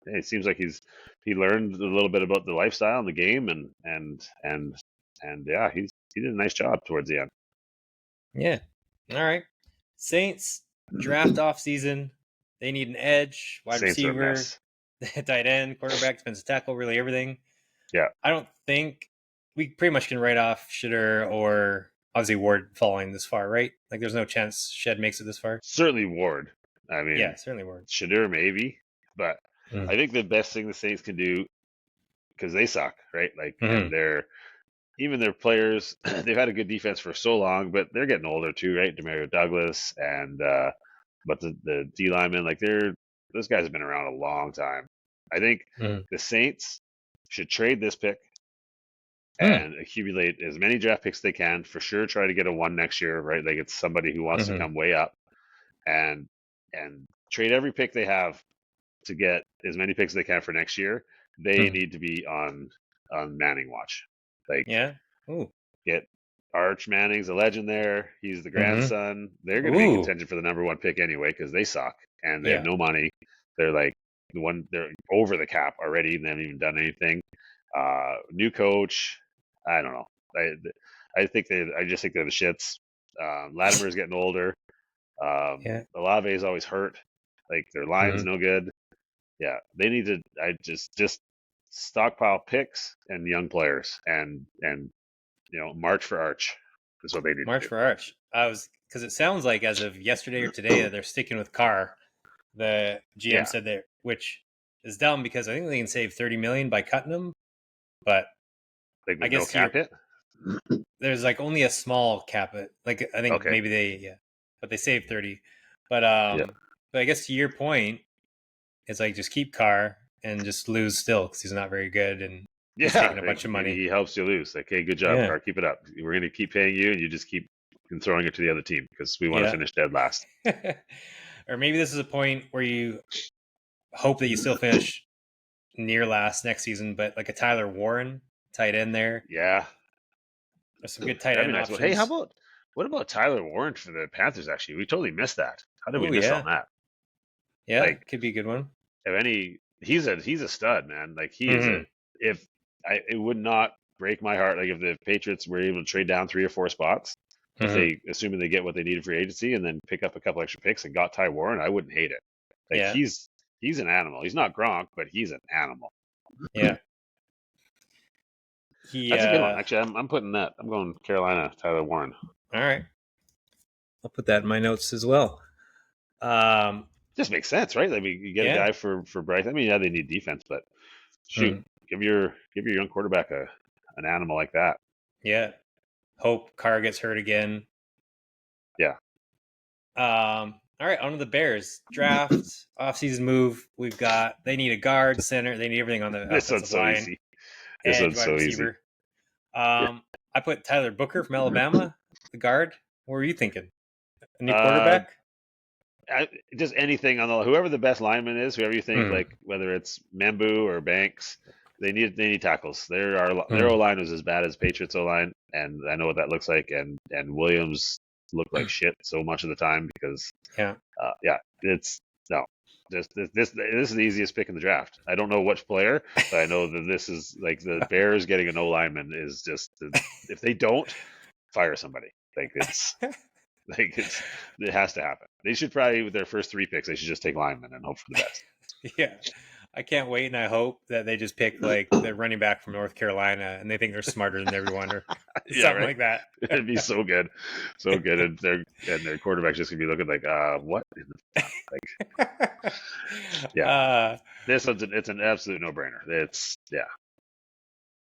it seems like he learned a little bit about the lifestyle and the game, and yeah, he did a nice job towards the end. Yeah. All right. Saints draft off season. They need an edge, wide Saints are a receiver, mess. tight end, quarterback, defensive tackle, really everything. Yeah, I don't think we pretty much can write off Shitter or obviously Ward falling this far, right? Like there's no chance Shed makes it this far. certainly Ward. I Yeah, mean, certainly Ward. Shadur maybe, but Mm. I think the best thing the Saints can do, because they suck, right? Like, Mm-hmm. and even their players, they've had a good defense for so long, but they're getting older too, right? Demario Douglas and but the D linemen, like those guys have been around a long time. I think Mm-hmm. the Saints should trade this pick Mm. and accumulate as many draft picks they can. For sure, try to get a one next year, right? Like it's somebody who wants to Mm-hmm. come way up, and trade every pick they have to get as many picks as they can for next year. They Mm-hmm. need to be on Manning watch. Like Yeah. Ooh. get Arch Manning's a legend there. He's the Mm-hmm. grandson. They're going to be in Ooh. contention for the number one pick anyway because they suck and they have Yeah. no money. They're like they're over the cap already and they haven't even done anything. New coach. I don't know. I just think they're the shits. Latimer's getting older. Yeah. Olave is always hurt. Like their line's Mm-hmm. no good. Yeah, they need to. I just stockpile picks and young players and march for Arch is what they need to March do. for Arch. I was because it sounds like as of yesterday or today that they're sticking with Carr. The GM Yeah, said that, which is dumb because I think they can save 30 million by cutting him. But like I with no guess you're cap hit. there's like only a small cap. Like I think Okay. maybe but they saved 30. But Yeah. but I guess to your point, it's like just keep Carr and just lose still because he's not very good and he's Yeah, taking a like bunch of maybe money. he helps you lose. Like, hey, good job, Yeah, Carr. Keep it up. We're going to keep paying you, and you just keep throwing it to the other team because we want to yeah. finish dead last. Or maybe this is a point where you hope that you still finish near last next season, but like a Tyler Warren tight end there. Yeah, There's some good tight that'd be end nice. Well, hey, options. what about Tyler Warren for the Panthers? Actually, we totally missed that. How did we Oh miss on yeah, that? yeah, Like, could be a good one. if any, he's a stud, man. Like, he is a. Mm-hmm. If it would not break my heart, like if the Patriots were able to trade down 3 or 4 spots, if Mm-hmm. they assuming they get what they needed for agency and then pick up a couple extra picks and got Ty Warren, I wouldn't hate it. Like Yeah, he's an animal. He's not Gronk, but he's an animal. yeah. He That's a good one. Actually, I'm putting that. I'm going Carolina, Tyler Warren. all right. I'll put that in my notes as well. Um, Just makes sense, right? I mean, you get a yeah. guy for Bryce. I mean, yeah, they need defense, but shoot, Mm, give your young quarterback an animal like that. yeah. Hope Carr gets hurt again. Yeah, All right, on to the Bears. Draft, offseason move. They need a guard, center. They need everything on the this one's offensive so line, easy. This edge, one's wide so easy. receiver. I put Tyler Booker from Alabama, the guard. What were you thinking? A new Uh, quarterback? just anything on whoever the best lineman is, whoever you think, Mm, like whether it's Membu or Banks, they need tackles. Their O mm, line was as bad as Patriots O line, and I know what that looks like. And Williams looked like shit so much of the time because yeah. yeah, it's no. This is the easiest pick in the draft. I don't know which player, but I know that this is like the Bears getting a no lineman is just if they don't fire somebody, like it has to happen. They should probably with their first 3 picks, they should just take linemen and hope for the best. Yeah. I can't wait, and I hope that they just pick like the running back from North Carolina, and they think they're smarter than everyone, or Yeah, something right. like that. It'd be so good, and their quarterback's just gonna be looking like, what in the fuck? Like, yeah, uh, this one's it's an absolute no brainer. It's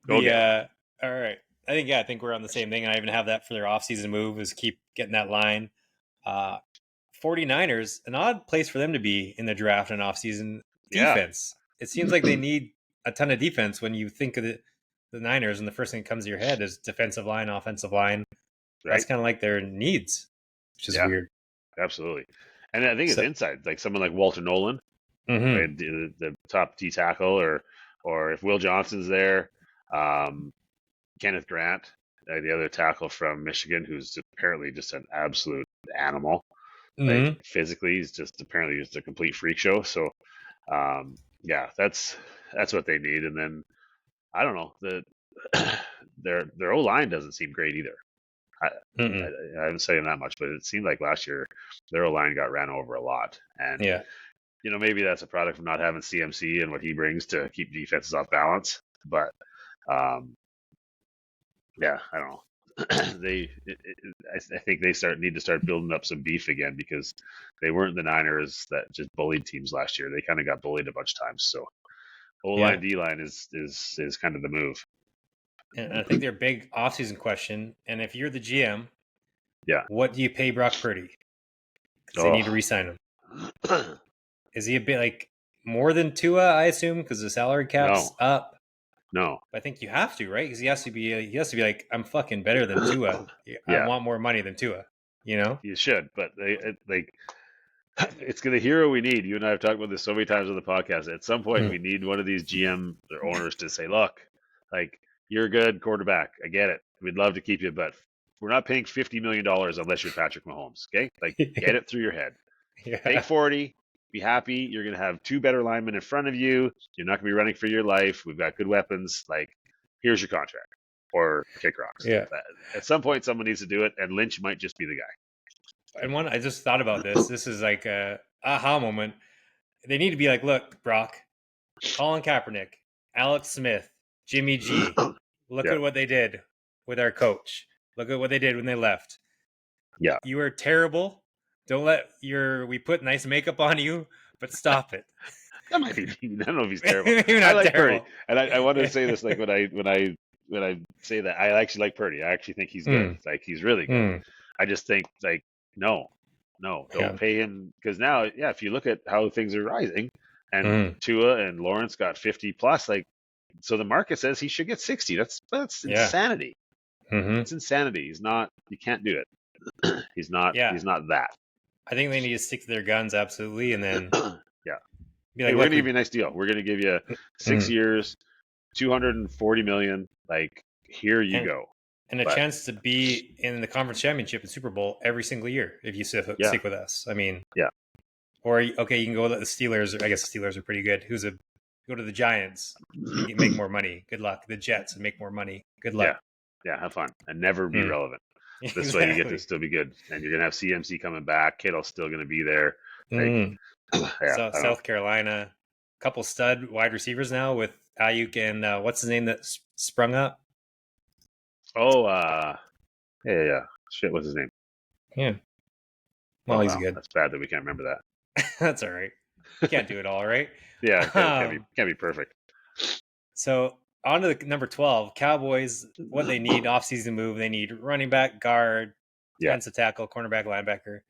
go the get them. all right. I think we're on the same thing, and I even have that for their offseason move is keep getting that line. Uh 49ers, an odd place for them to be in the draft and offseason Yeah, defense. It seems like they need a ton of defense when you think of the Niners, and the first thing that comes to your head is defensive line, offensive line. That's right. kind of like their needs, which is Yeah, weird. absolutely. And I think it's So, inside, like someone like Walter Nolan, mm-hmm, right, the top D tackle, or if Will Johnson's there, um, Kenneth Grant, the other tackle from Michigan, who's apparently just an absolute animal. Like mm-hmm, physically, he's just apparently just a complete freak show. So Yeah, that's what they need. And then I don't know, their O line doesn't seem great either. I, Mm-mm. I haven't saying that much, but it seemed like last year their O line got ran over a lot, and Yeah. maybe that's a product of not having CMC and what he brings to keep defenses off balance. But um, yeah, I don't know. I think they need to start building up some beef again, because they weren't the Niners that just bullied teams last year. They kind of got bullied a bunch of times. So O line, Yeah. D line is kind of the move. And I think their big offseason question, and if you're the GM, Yeah. what do you pay Brock Purdy? Because they need to Oh re-sign him. Is he a bit like more than Tua? I assume because the salary cap's no, up. no. But I think you have to, right? Because he has to be like, I'm fucking better than Tua. I Yeah, want more money than Tua. You know? you should, but it's going to hear what we need. You and I have talked about this so many times on the podcast. At some point, Mm. we need one of these GM or owners to say, "Look, like you're a good quarterback. I get it. We'd love to keep you, but we're not paying $50 million unless you're Patrick Mahomes. Okay, like get it through your head. Take Yeah. 40. Be happy. You're going to have two better linemen in front of you. You're not going to be running for your life. We've got good weapons. Like, here's your contract, or kick rocks." Yeah. At some point, someone needs to do it, and Lynch might just be the And one, I just thought about this. This is like a aha moment. They need to be like, look, Brock, Colin Kaepernick, Alex Smith, Jimmy G. guy. Look Yeah, at what they did with our coach. Look at what they did when they left. yeah. You are terrible. Don't let we put nice makeup on you, but stop it. That might be mean. I don't know if he's terrible. Maybe I not like Purdy, terrible. and I wanted to say this, like when I say that, I actually like Purdy. I actually think he's good. Mm, Like, he's really good. mm, I just think, like, no, no, don't yeah. pay him, because now, yeah, if you look at how things are rising, and Mm, Tua and Lawrence got 50 plus, like, so the market says he should get 60. That's yeah. insanity. Hmm. It's insanity. He's not. You can't do it. He's not. Yeah. He's not that. I think they need to stick to their guns absolutely, and then Yeah. be Hey, like, we're look, gonna give we you a nice deal. We're gonna give you 6 mm, years, 240 million. Like, here you and go. and a But chance to be in the conference championship and Super Bowl every single year if you yeah, stick with us. I mean, yeah, or okay, you can go to the Steelers. I guess the Steelers are pretty good. Go to the Giants and make more money. Good luck. The Jets and make more money. Good luck. yeah, yeah. Have fun and never be Mm, relevant. This way, you get to exactly. still be good, and you're gonna have CMC coming back. Kittle's still gonna be there. Like, Mm. yeah, So I don't know. South Carolina, couple stud wide receivers now with Ayuk and what's his name that sprung up. Oh, yeah, yeah, yeah. Shit, what's his name? Yeah. Oh Well, he's wow, good. that's bad that we can't remember that. That's all right. Can't do it all, right? Yeah, it can't be Um, perfect. so on to the number 12, Cowboys, what they need, offseason move. They need running back, guard, Yeah. defensive tackle, cornerback, linebacker.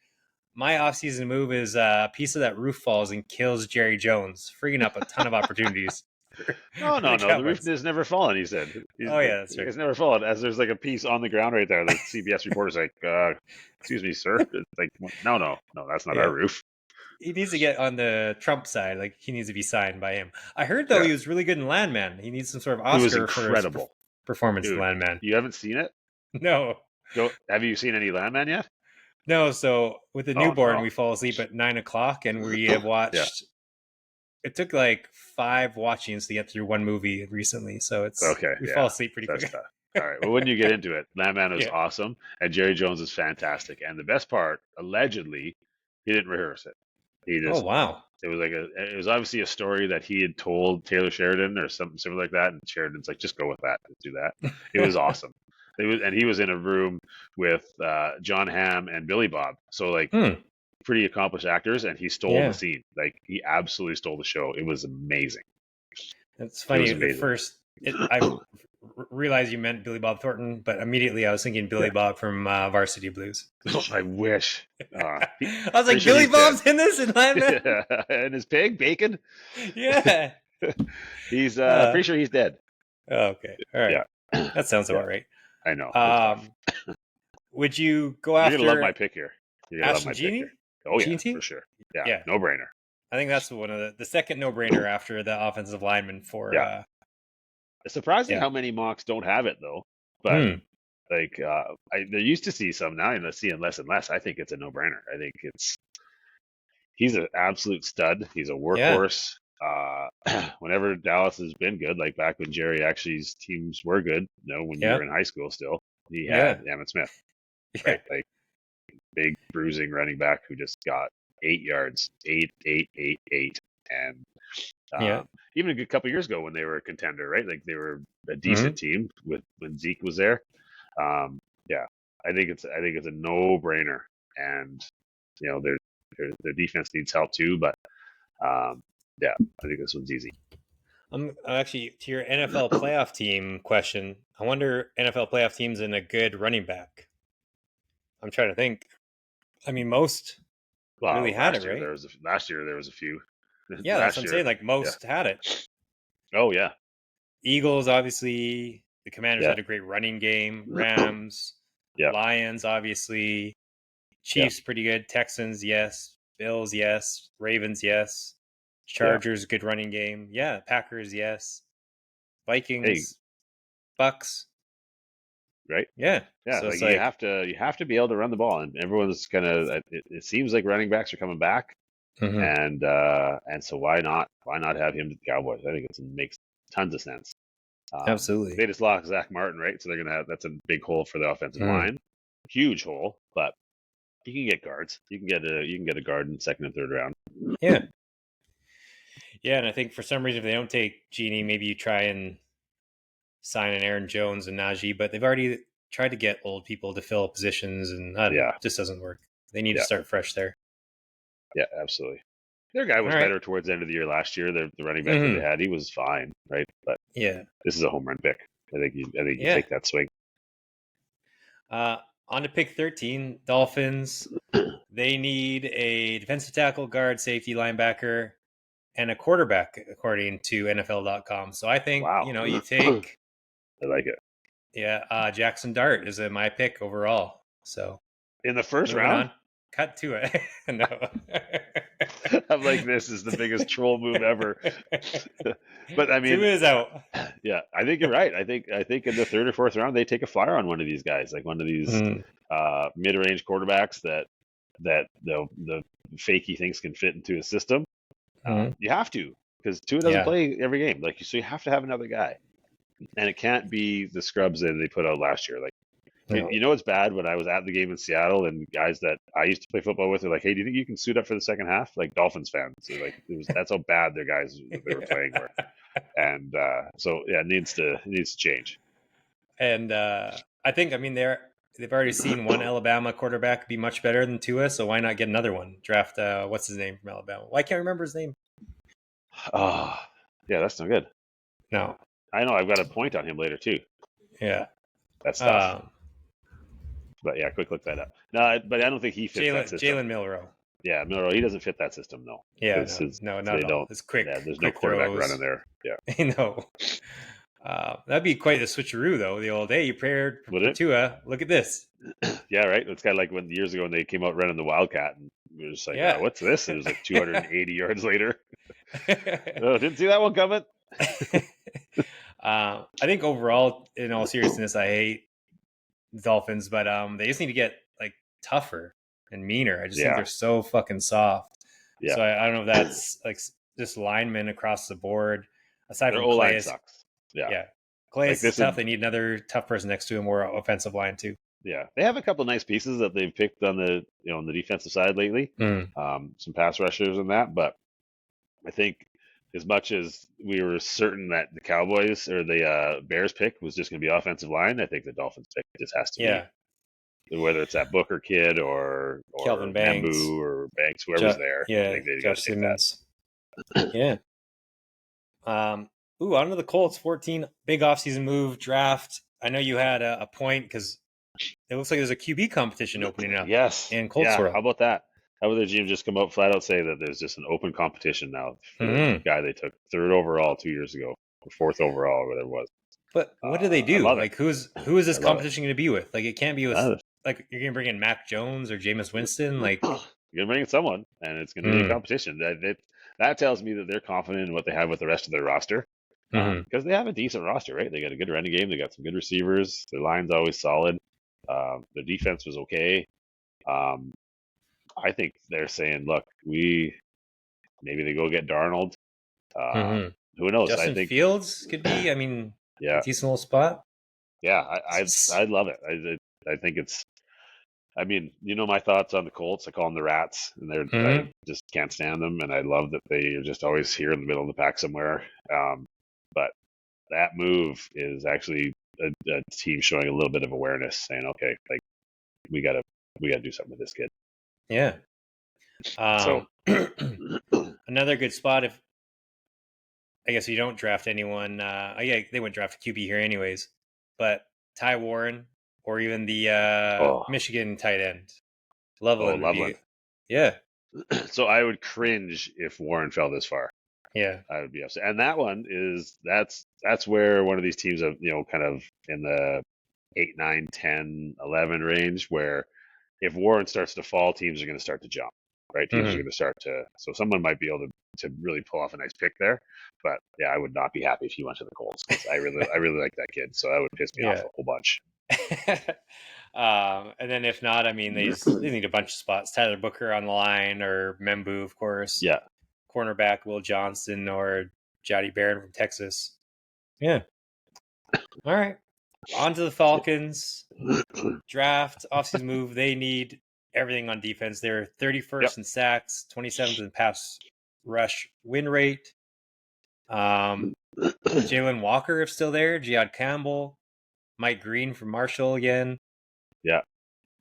My offseason move is a piece of that roof falls and kills Jerry Jones, freeing up a ton of opportunities for, No, for no, the no. The roof Cowboys. has never fallen. He said. Oh, yeah, that's right. It's never fallen. As there's like a piece on the ground right there. The CBS reporter's like, "Excuse me, sir." It's like, no, no, no. That's not our Yeah. roof. He needs to get on the Trump side. Like, he needs to be signed by him. I heard, though, Yeah, he was really good in Landman. He needs some sort of it was Oscar for his incredible, performance in dude. Landman. You haven't seen it? No. Go. Have you seen any Landman yet? No, so with the Oh newborn, no. we fall asleep at 9 o'clock, and we have Yeah. watched. It took like 5 watchings to get through one movie recently, so Okay. we fall Yeah. asleep pretty That's quick. tough. All right. Well, when you get into it, Landman was Yeah. awesome, and Jerry Jones is fantastic. And the best part, allegedly, he didn't rehearse it. He Oh just wow. it was obviously a story that he had told Taylor Sheridan or something similar like that, and Sheridan's like, just go with that, do that. It was awesome. And he was in a room with John Hamm and Billy Bob, so like Hmm. pretty accomplished actors, and he stole the Yeah, scene. Like, he absolutely stole the show. It was amazing. it's It was funny. At amazing. first, I realized you meant Billy Bob Thornton, but immediately I was thinking Billy Yeah. Bob from Varsity Blues. I wish. I was Pretty like, sure Billy he's dead. Bob's in this in Landman. Yeah. And his pig, Bacon. Yeah. He's Uh, pretty sure he's dead. okay. All right. Yeah. That sounds Yeah. about right. I know. It's rough. Um, would you go You're gonna love my after pick here. You're gonna love Ashton my pick Genie? here. Oh yeah, for Genie? sure. Yeah, Yeah. no brainer. I think that's one of the second no brainer after the offensive lineman for Yeah, it's surprising yeah. how many mocks don't have it though. But Hmm. like, they used to see some. Now I'm seeing less and less. I think it's a no brainer. I think he's an absolute stud. He's a Yeah. workhorse. whenever Dallas has been good, like back when Jerry actually's teams were good, when you Yeah. were in high school still, he Yeah. had Emmitt Smith, Yeah. right? Like big bruising running back who just got 8 yards, 8, 8, 8, 8, and Yeah. even a good couple years ago when they were a contender, right? Like they were a Hmm. decent team with when Zeke was there. Yeah, I think it's a no brainer, and their defense needs help too. But um, yeah, I think this one's easy. I'm actually to your NFL playoff team question. I wonder NFL playoff teams in a good running back. I'm trying to think. I mean, most really Well, had it, right? last year there was a few. Yeah, that's what Last I'm year, saying. Like yeah. most had it. Oh yeah, Eagles, obviously. The Commanders yeah, had a great running game. Rams, yeah, Lions, obviously. yeah, Chiefs, pretty good. Texans, yes. Bills, yes. Ravens, yes. yeah. Chargers, good running game. Yeah. Packers, yes. Hey, Vikings, Bucks. right? Yeah. Yeah, So like it's like, you have to be able to run the ball, and everyone's gonna. It seems like running backs are coming back, mhm, and so why not have him to the Cowboys? I think it makes tons of sense. absolutely. They just lost Zach Martin, right? So they're gonna have that's a big hole for the offensive Mhm. line, huge hole. But you can get guards. You can get a guard in the second and third round. Yeah. Yeah. And I think for some reason, if they don't take Genie, maybe you try and sign an Aaron Jones and Najee, but they've already tried to get old people to fill positions, and I don't know, Yeah, it just doesn't work. They need to yeah, start fresh there. yeah, absolutely. Their guy All was right. better towards the end of the year last year. The running back that they Mm-hmm. had, he was fine, right? But Yeah. this is a home run pick. I think you Yeah. take that swing. Uh, on to pick 13, Dolphins. They need a defensive tackle, guard, safety, linebacker, and a quarterback, according to NFL.com. So I think, Wow, you I take, like it. yeah, Jackson Dart is my pick overall. So In the first moving round, on, cut to it. No. I'm like, this is the biggest troll move ever. But I Two mean, is out. yeah, I think you're right. I think in the third or fourth round they take a flyer on one of these guys, like one of these Mm, mid-range quarterbacks that the fakey thinks can fit into a system. mm, You have to, because Tua doesn't yeah. play every game. Like, so you have to have another guy, and it can't be the scrubs that they put out last year. Like, No. it's bad when I was at the game in Seattle and guys that I used to play football with are like, "Hey, do you think you can suit up for the second half?" Like Dolphins fans, so like that's how bad their guys that they were playing were, and so yeah, it needs to change. And I think, I mean, they've already seen one Alabama quarterback be much better than Tua, so why not get another one? Draft what's his name from Alabama? Why can't I remember his name? Oh, yeah, that's no good. No. I know I've got a point on him later too. Yeah. That's tough, Um, but yeah, quick look that up. No, but I don't think he fits that system. Jalen Milrow. Yeah, Milrow, he doesn't fit that system, no, Yeah, because no, no, not they at all. don't. It's Yeah, quick, there's no quick quarterback running throws. there. Yeah, No. That'd be quite a switcheroo, though. The old, hey, you prepared would for it? Tua. Look at this. Yeah, right. It's kind of like when years ago when they came out running the Wildcat, and we were just like, Yeah. "What's this?" And it was like 280 yards later. Oh, didn't see that one coming. I think overall, in all seriousness, I hate the Dolphins, but they just need to get like tougher and meaner. I just think Yeah, they're so fucking soft. yeah. So I don't know if that's like just linemen across the board. Aside Their from O line Calais, sucks. Yeah, yeah, Calais like is this tough. would. They need another tough person next to him or offensive line too. Yeah, they have a couple nice pieces that they've picked on the defensive side lately. Mm. Some pass rushers and that, but I think as much as we were certain that the Cowboys or the Bears pick was just going to be offensive line, I think the Dolphins pick just has to be, Yeah, whether it's that Booker kid or Kelvin Banks, Mambu or Banks, whoever's there. I yeah, think they got Josh to take that. Simmons, yeah. On to the Colts. 14, big offseason move draft. I know you had a point because it looks like there's a QB competition opening up Yes. in Colts Yeah. How world. about that? How about the GM just come out flat out say that there's just an open competition now for the Mm-hmm. guy they took third overall 2 years ago, or fourth overall, or whatever it was. But what do they I do? love it. Like, who is I this love it. competition going to be with? Like, it can't be with Uh, like you're going to bring in Mac Jones or Jameis Winston. Like, You're gonna bring in someone, and it's gonna be a mm, competition. That tells me that they're confident in what they have with the rest of their roster, mm-hmm. because they have a decent roster, right? They got a good running game. They got some good receivers. Their line's always solid. Their defense was okay. Um, I think they're saying, look, maybe they go get Darnold, Mm-hmm. Who knows? I Justin think, Fields could be. I mean, a yeah, decent little spot. yeah, I love it. I think it's. I mean, you know my thoughts on the Colts. I call them the Rats, and I Mm-hmm. just can't stand them. And I love that they are just always here in the middle of the pack somewhere. But that move is actually a team showing a little bit of awareness, saying, okay, like we gotta we gotta do something with this kid. Yeah. So Another good spot if I guess you don't draft anyone. Yeah, they wouldn't draft a QB here anyways. But Ty Warren or even the oh Michigan tight end oh Loveland would Loveland. be. Yeah, So I would cringe if Warren fell this far. yeah. I would be upset. And that one is that's where one of these teams of kind of in the 8, 9, 10, 11 range where if Warren starts to fall, teams are going to start to jump, right? Teams are Mm-hmm. going to start to so someone might be able to really pull off a nice pick there. But yeah, I would not be happy if he went to the Colts because I really like that kid. So that would piss me off Yeah. a whole bunch. And then if not, I mean, they need a bunch of spots. Tyler Booker on the line or Membu, of course. Yeah. Cornerback Will Johnson or Jody Barron from Texas. Yeah. All right. On to the Falcons. Draft, offseason move. They need everything on defense. They're 31st Yep. in sacks, 27th in pass rush win rate. Jalen Walker, if still there. Jihad Campbell. Mike Green from Marshall again. Yeah.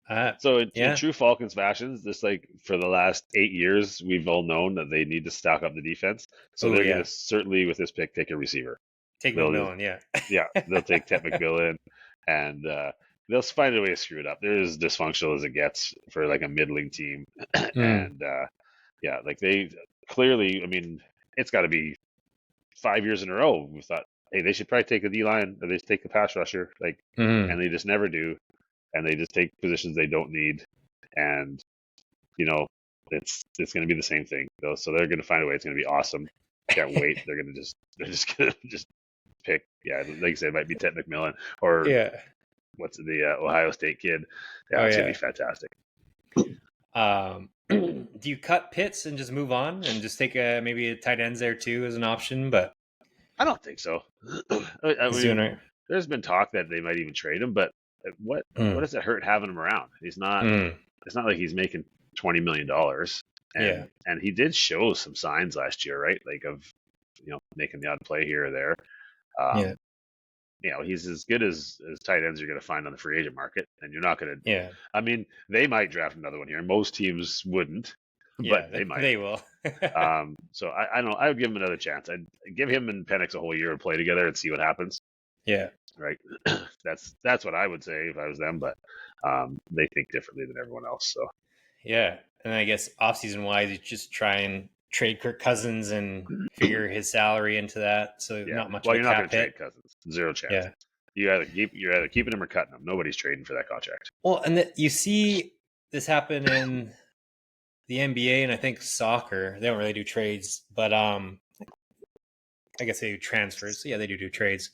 Uh, So in yeah. true Falcons fashions, just like for the last 8 years, we've all known that they need to stock up the defense. So Oh, they're going yeah. to certainly with this pick take a receiver. Take They'll just McMillan, yeah. they'll take Ted McMillan, and they'll find a way to screw it up. They're as dysfunctional as it gets for like a middling team, Mm. and yeah, like they clearly. I mean, it's got to be 5 years in a row. We thought, hey, they should probably take a D line or they should take a pass rusher, like, Mm. and they just never do, and they just take positions they don't need, and you know, it's going to be the same thing though. So they're going to find a way. It's going to be awesome. Can't wait. They're just going to just pick. Yeah, like you said, it might be Ted McMillan or Yeah. what's the Ohio State kid. Yeah, Oh, it's gonna yeah. be fantastic. Do you cut Pitts and just move on and just take maybe a tight ends there too as an option? But I don't think so. I he's doing mean, right. there's been talk that they might even trade him, but what Mm. does it hurt having him around? He's not. Mm. It's not like he's making $20 million, Yeah. and he did show some signs last year, right? Like of making the odd play here or there. Yeah. Um, he's as good as tight ends you're going to find on the free agent market, and you're not going to. Yeah. I mean, they might draft another one here. Most teams wouldn't, but Yeah. they might. They will. So I don't know. I would give him another chance. I'd give him and Penix a whole year to play together and see what happens. Yeah. Right. That's what I would say if I was them, but they think differently than everyone else. So Yeah. And I guess offseason wise, you just try and trade Kirk Cousins and figure his salary into that. So yeah. not much Well, of a you're not going cap to trade hit. Cousins. Zero chance. Yeah. You're either keeping him or cutting him. Nobody's trading for that contract. Well, and you see this happen in the NBA and I think soccer. They don't really do trades, but I guess they do transfers. So yeah, they do trades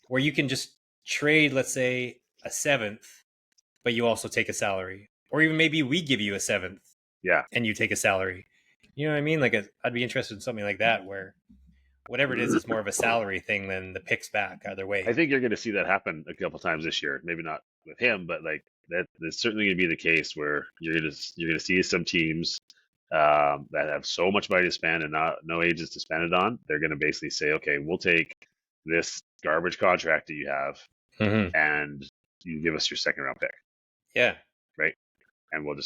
where you can just trade, let's say, a seventh, but you also take a salary, or even maybe we give you a seventh, Yeah. and you take a salary. You know what I mean? Like I'd be interested in something like that where whatever it is more of a salary thing than the picks back either way. I think you're going to see that happen a couple times this year. Maybe not with him, but like that's certainly going to be the case where you're going to see some teams that have so much money to spend and no ages to spend it on. They're going to basically say, okay, we'll take this garbage contract that you have, Mm-hmm. and you give us your second round pick, Yeah, right? And we'll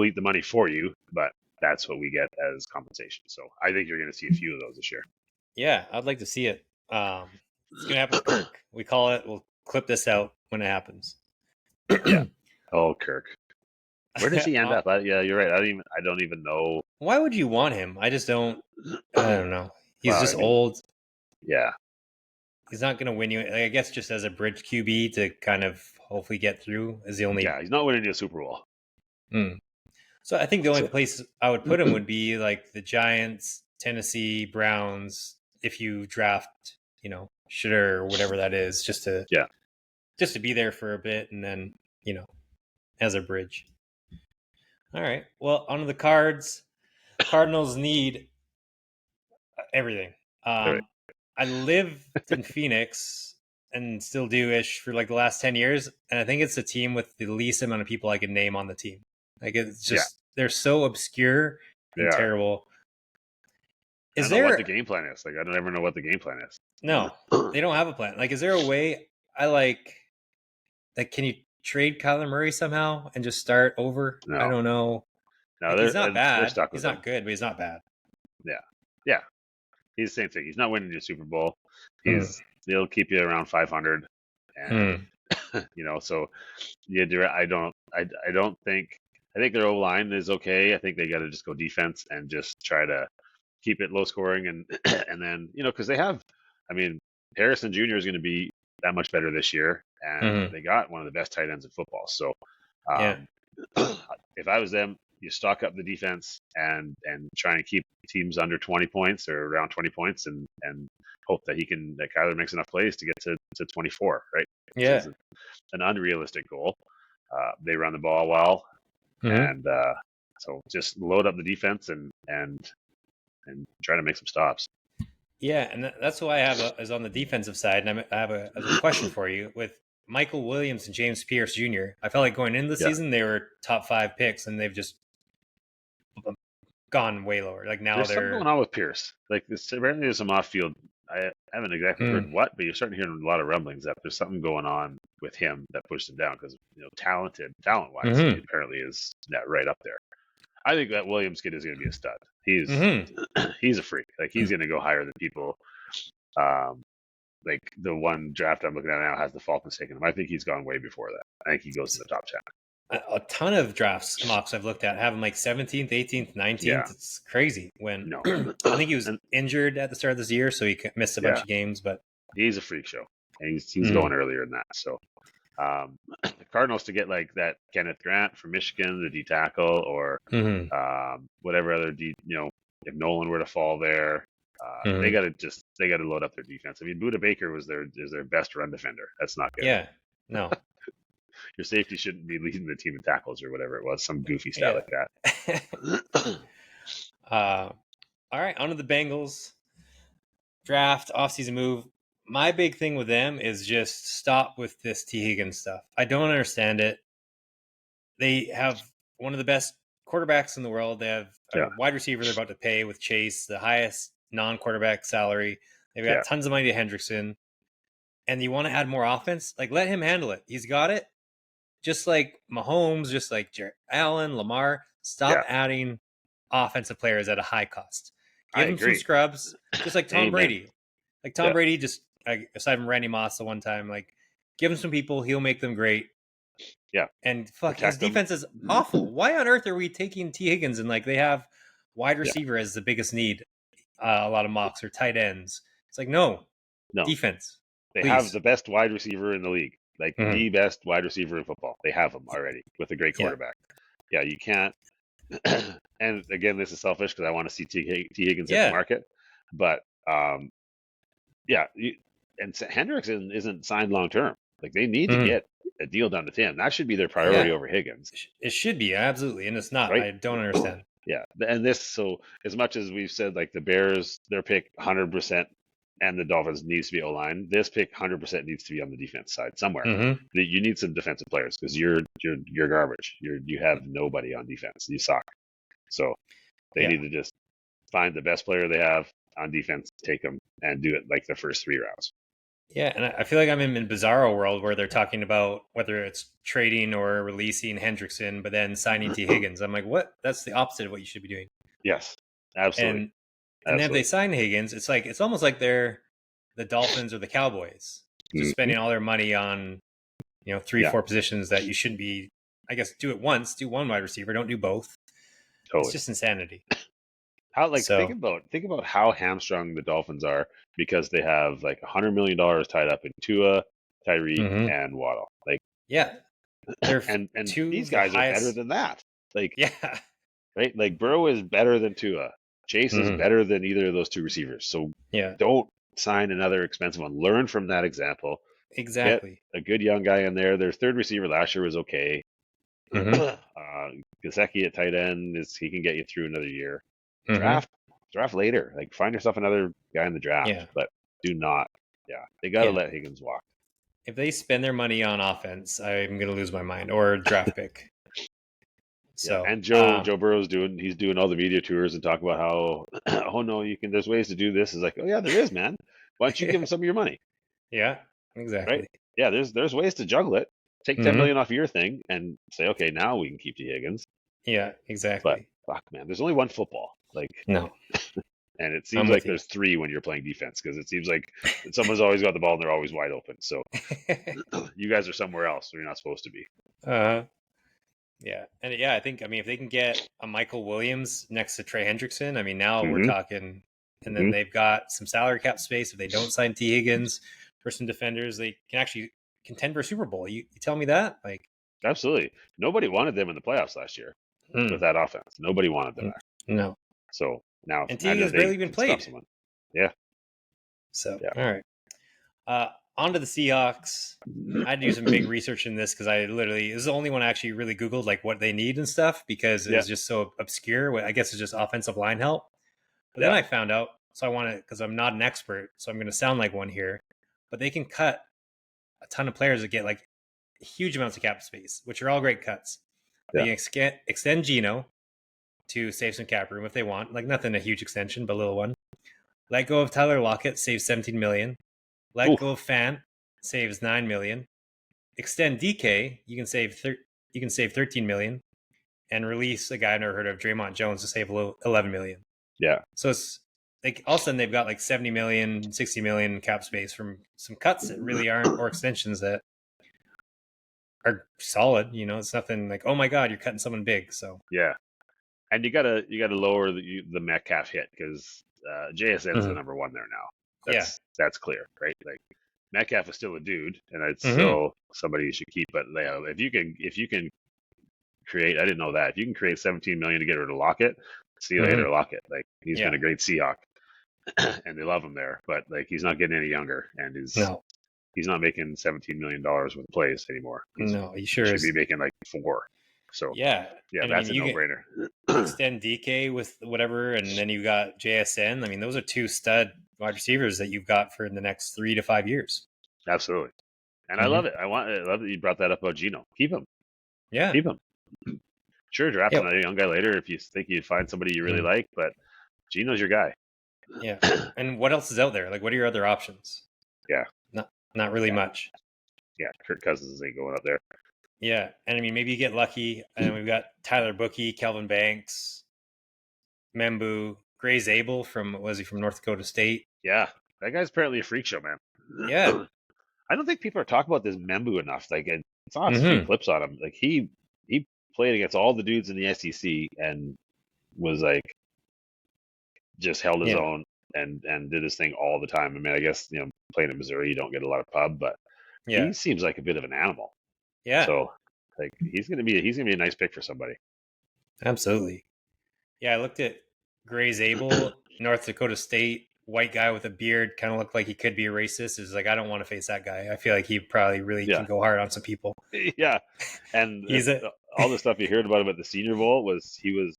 eat the money for you, but that's what we get as compensation. So I think you're going to see a few of those this year. yeah, I'd like to see it. It's gonna happen with Kirk. We call it. We'll clip this out when it happens. Yeah. Oh, Kirk. Where does he end up? Yeah, you're right. I don't even know. Why would you want him? I just don't. I don't know. He's Well, I just mean, old. yeah. He's not going to win you. I guess just as a bridge QB to kind of hopefully get through is the only. Yeah, he's not winning a Super Bowl. Mm. So I think the only So, place I would put him would be like the Giants, Tennessee, Browns. If you draft, Shitter or whatever that is, just to be there for a bit and then as a bridge. All right. Well, on to the Cards. Cardinals need everything. Right. I lived in Phoenix and still do ish for like the last 10 years. And I think it's the team with the least amount of people I can name on the team. Like it's Yeah, just, they're so obscure they and are. terrible. I Is don't know what the there, game plan is. Like, I don't ever know what the game plan is. no, they don't have a plan. Like, is there a way I like, can you trade Kyler Murray somehow and just start over? I No, don't know. no, Like, he's not they're bad. stuck He's with him. not good, but he's not bad. Yeah, yeah. He's the same thing. He's not winning the Super Bowl. Hmm. He'll keep you around 500, and Hmm. so yeah. I don't think. I think their O line is okay. I think they got to just go defense and just try to keep it low scoring, and and then because they have. I mean, Harrison Jr. is going to be that much better this year, and Hmm. they got one of the best tight ends in football. So Yeah. um, if I was them, you stock up the defense and try and keep teams under 20 points or around 20 points, and hope that Kyler makes enough plays to get to 24, right? Which Yeah. is an unrealistic goal. They run the ball well, Hmm. and so just load up the defense and try to make some stops. Yeah, and that's who I have is on the defensive side, and I have a question for you with Michael Williams and James Pierce Jr. I felt like going into the Yeah, season they were top 5 picks, and they've just gone way lower. Like now there's something going they're on with Pierce. Like this, apparently there's some off field. I haven't exactly heard mm, what, but you're starting to hear a lot of rumblings that there's something going on with him that pushed him down because talent wise, he hmm apparently is right up there. I think that Williams kid is going to be a stud. He's hmm he's a freak. Like he's going to go higher than people. Um, like the one draft I'm looking at now has the Falcons taking him. I think he's gone way before that. I think he goes in the top 10. a ton of drafts mocks I've looked at have him like 17th, 18th, Yeah, 19th. It's crazy. When no, I think he was and injured at the start of this year, so he missed a bunch yeah, of games. But he's a freak show, and he's mm, going earlier than that. So the Cardinals to get like that Kenneth Grant from Michigan, the D tackle, or hmm whatever other if Nolan were to fall there, hmm they got to load up their defense. I mean, Buda Baker is their best run defender. That's not good. yeah, no, Your safety shouldn't be leading the team in tackles or whatever it was, some goofy stat yeah. like that. uh, all right, on to the Bengals draft offseason move. My big thing with them is just stop with this T. Higgins stuff. I don't understand it. They have one of the best quarterbacks in the world. They have a Yeah, wide receiver they're about to pay with Chase, the highest non-quarterback salary. They've yeah, got tons of money to Hendrickson. And you want to add more offense? Like, let him handle it. He's got it. Just like Mahomes, just like Jared Allen, Lamar. Stop yeah. adding offensive players at a high cost. I Give him some agree. scrubs, just like Tom Amen. Brady. Like Tom Yeah, Brady, just aside from Randy Moss the one time, like give him some people, he'll make them great. yeah. And fuck, his Protect them. defense is awful. Why on earth are we taking T Higgins and like they have wide Yeah, receiver as the biggest need? A lot of mocks or tight ends. It's like no no, defense, they have please. the best wide receiver in the league, like Mm-hmm. the best wide receiver in football. They have him already with a great Yeah. quarterback. Yeah, you can't. And again, this is selfish because I want to see T Higgins hit the Yeah. market, but yeah, and Hendrickson isn't signed long term. Like they need to Mm-hmm. get a deal done with him. That should be their priority Yeah. over Higgins, It should be absolutely, and it's not. right? I don't understand. Yeah, and so as much as we've said, like the Bears, their pick 100%, and the Dolphins needs to be O line. This pick 100% needs to be on the defense side somewhere. Mm-hmm. You need some defensive players because you're garbage. You have nobody on defense. You suck. So they Yeah. need to just find the best player they have on defense, take them, and do it like the first 3 rounds. Yeah, and I feel like I'm in Bizarro world where they're talking about whether it's trading or releasing Hendrickson, but then signing T. Higgins. I'm like, what? That's the opposite of what you should be doing. Yes, absolutely, And then if they absolutely. sign Higgins, it's almost like they're the Dolphins or the Cowboys, just Hmm. spending all their money on three, Yeah, 4 positions that you shouldn't be. I guess do it once, do one wide receiver, don't do both. It's totally. just insanity. How So think about how hamstrung the Dolphins are because they have like $100 million tied up in Tua, Tyreek, mhm. and Waddle. Like, Yeah, they're and two these of the guys are better highest. than that. Like, Yeah. right? Like Burrow is better than Tua. Chase is Mhm. better than either of those two receivers. So Yeah, don't sign another expensive one. Learn from that example. Get exactly. a good young guy in there. Their third receiver last year was okay. Hmm Gasecki at tight end he can get you through another year. hmm Draft draft later. Like find yourself another guy in the draft, Yeah. but do not. Yeah, they got to Yeah. let Higgins walk. If they spend their money on offense, I'm gonna lose my mind. Or draft pick. Yeah, So and Joe Burrow's doing all the media tours and talk about how oh no, you can there's ways to do this. It's like, oh yeah, there is, man. Why don't you give him some of your money, yeah, right? exactly. Yeah, there's ways to juggle it. Take 10 Hmm. million off your thing and say, okay, now we can keep T Higgins. Yeah, But exactly. fuck, man, there's only one football. Like, No, and it seems I'm like with you. there's three when you're playing defense because it seems like someone's always got the ball and they're always wide open. So you guys are somewhere else where you're not supposed to be. uh, yeah, and yeah, I think if they can get a Michael Williams next to Trey Hendrickson, now we're Hmm. talking. And then Hmm. they've got some salary cap space. If they don't sign T Higgins for some defenders, they can actually contend for a Super Bowl. You tell me that? Like, Absolutely. Nobody wanted them in the playoffs last year with hmm, that offense. Nobody wanted them. no. So now And T imagine Higgins if they barely even can stop played. someone. Yeah. So, Yeah. all right. On to the Seahawks. I had to do some big research in this because this is the only one I actually really Googled like what they need and stuff because it Yeah. was just so obscure. I guess it's just offensive line help. But then Yeah. I found out, so I want to, because I'm not an expert, so I'm going to sound like one here, but they can cut a ton of players that get like huge amounts of cap space, which are all great cuts. They Yeah. can extend Geno to save some cap room if they want, like nothing a huge extension, but a little one. Let go of Tyler Lockett, save 17 million. Let go Oof. of Fant, saves 9 million. Extend DK, you can save 13 million, and release a guy I never heard of, Draymond Jones, to save 11 million. Yeah. So it's like all of a sudden they've got like 70 million, 60 million cap space from some cuts that really aren't, or extensions that are solid. It's nothing like, oh my God, you're cutting someone big. So Yeah. And you gotta lower the Metcalf hit because JSN's the mhm. number one there now. Yeah. That's clear, right? Like Metcalf is still a dude, and it's Mm-hmm. still somebody you should keep. But if you can create, I didn't know that if you can create 17 million to get rid of Lockett, see you Mm-hmm. later, Lockett. Like he's been Yeah. a great Seahawk, and they love him there. But like he's not getting any younger, and No. he's not making $17 million with plays anymore. No, he He sure should be isn't. making like four. So Yeah. yeah, And that's a you no can brainer. extend DK with whatever, and then you got JSN. Those are two stud wide receivers that you've got for the next 3 to 5 years. Absolutely. And I Mm-hmm. love it. I love that you brought that up about Geno. Keep him. Yeah. Keep him. Sure, draft Yep. another young guy later if you think you'd find somebody you really Mm. like, but Geno's your guy. Yeah. And what else is out there? Like, what are your other options? Yeah. Not really Yeah. much. Yeah. Kirk Cousins ain't going up there. Yeah. And maybe you get lucky, and we've got Tyler Bookie, Kelvin Banks, Membu, Gray Zabel was he from North Dakota State? Yeah. That guy's apparently a freak show, man. Yeah. I don't think people are talking about this Membu enough. Like, I saw a few Mm-hmm. clips on him. Like, he played against all the dudes in the SEC and was like, just held his Yeah. own and did his thing all the time. I mean, I guess, playing in Missouri, you don't get a lot of pub, but Yeah. he seems like a bit of an animal. Yeah. So, like, he's gonna be a nice pick for somebody. Absolutely. Yeah, I looked at Gray Zabel, North Dakota State, white guy with a beard, kind of looked like he could be a racist. It's like I don't want to face that guy. I feel like he probably really can Yeah, go hard on some people. yeah. And He's a all the stuff you heard about him at the Senior Bowl he was,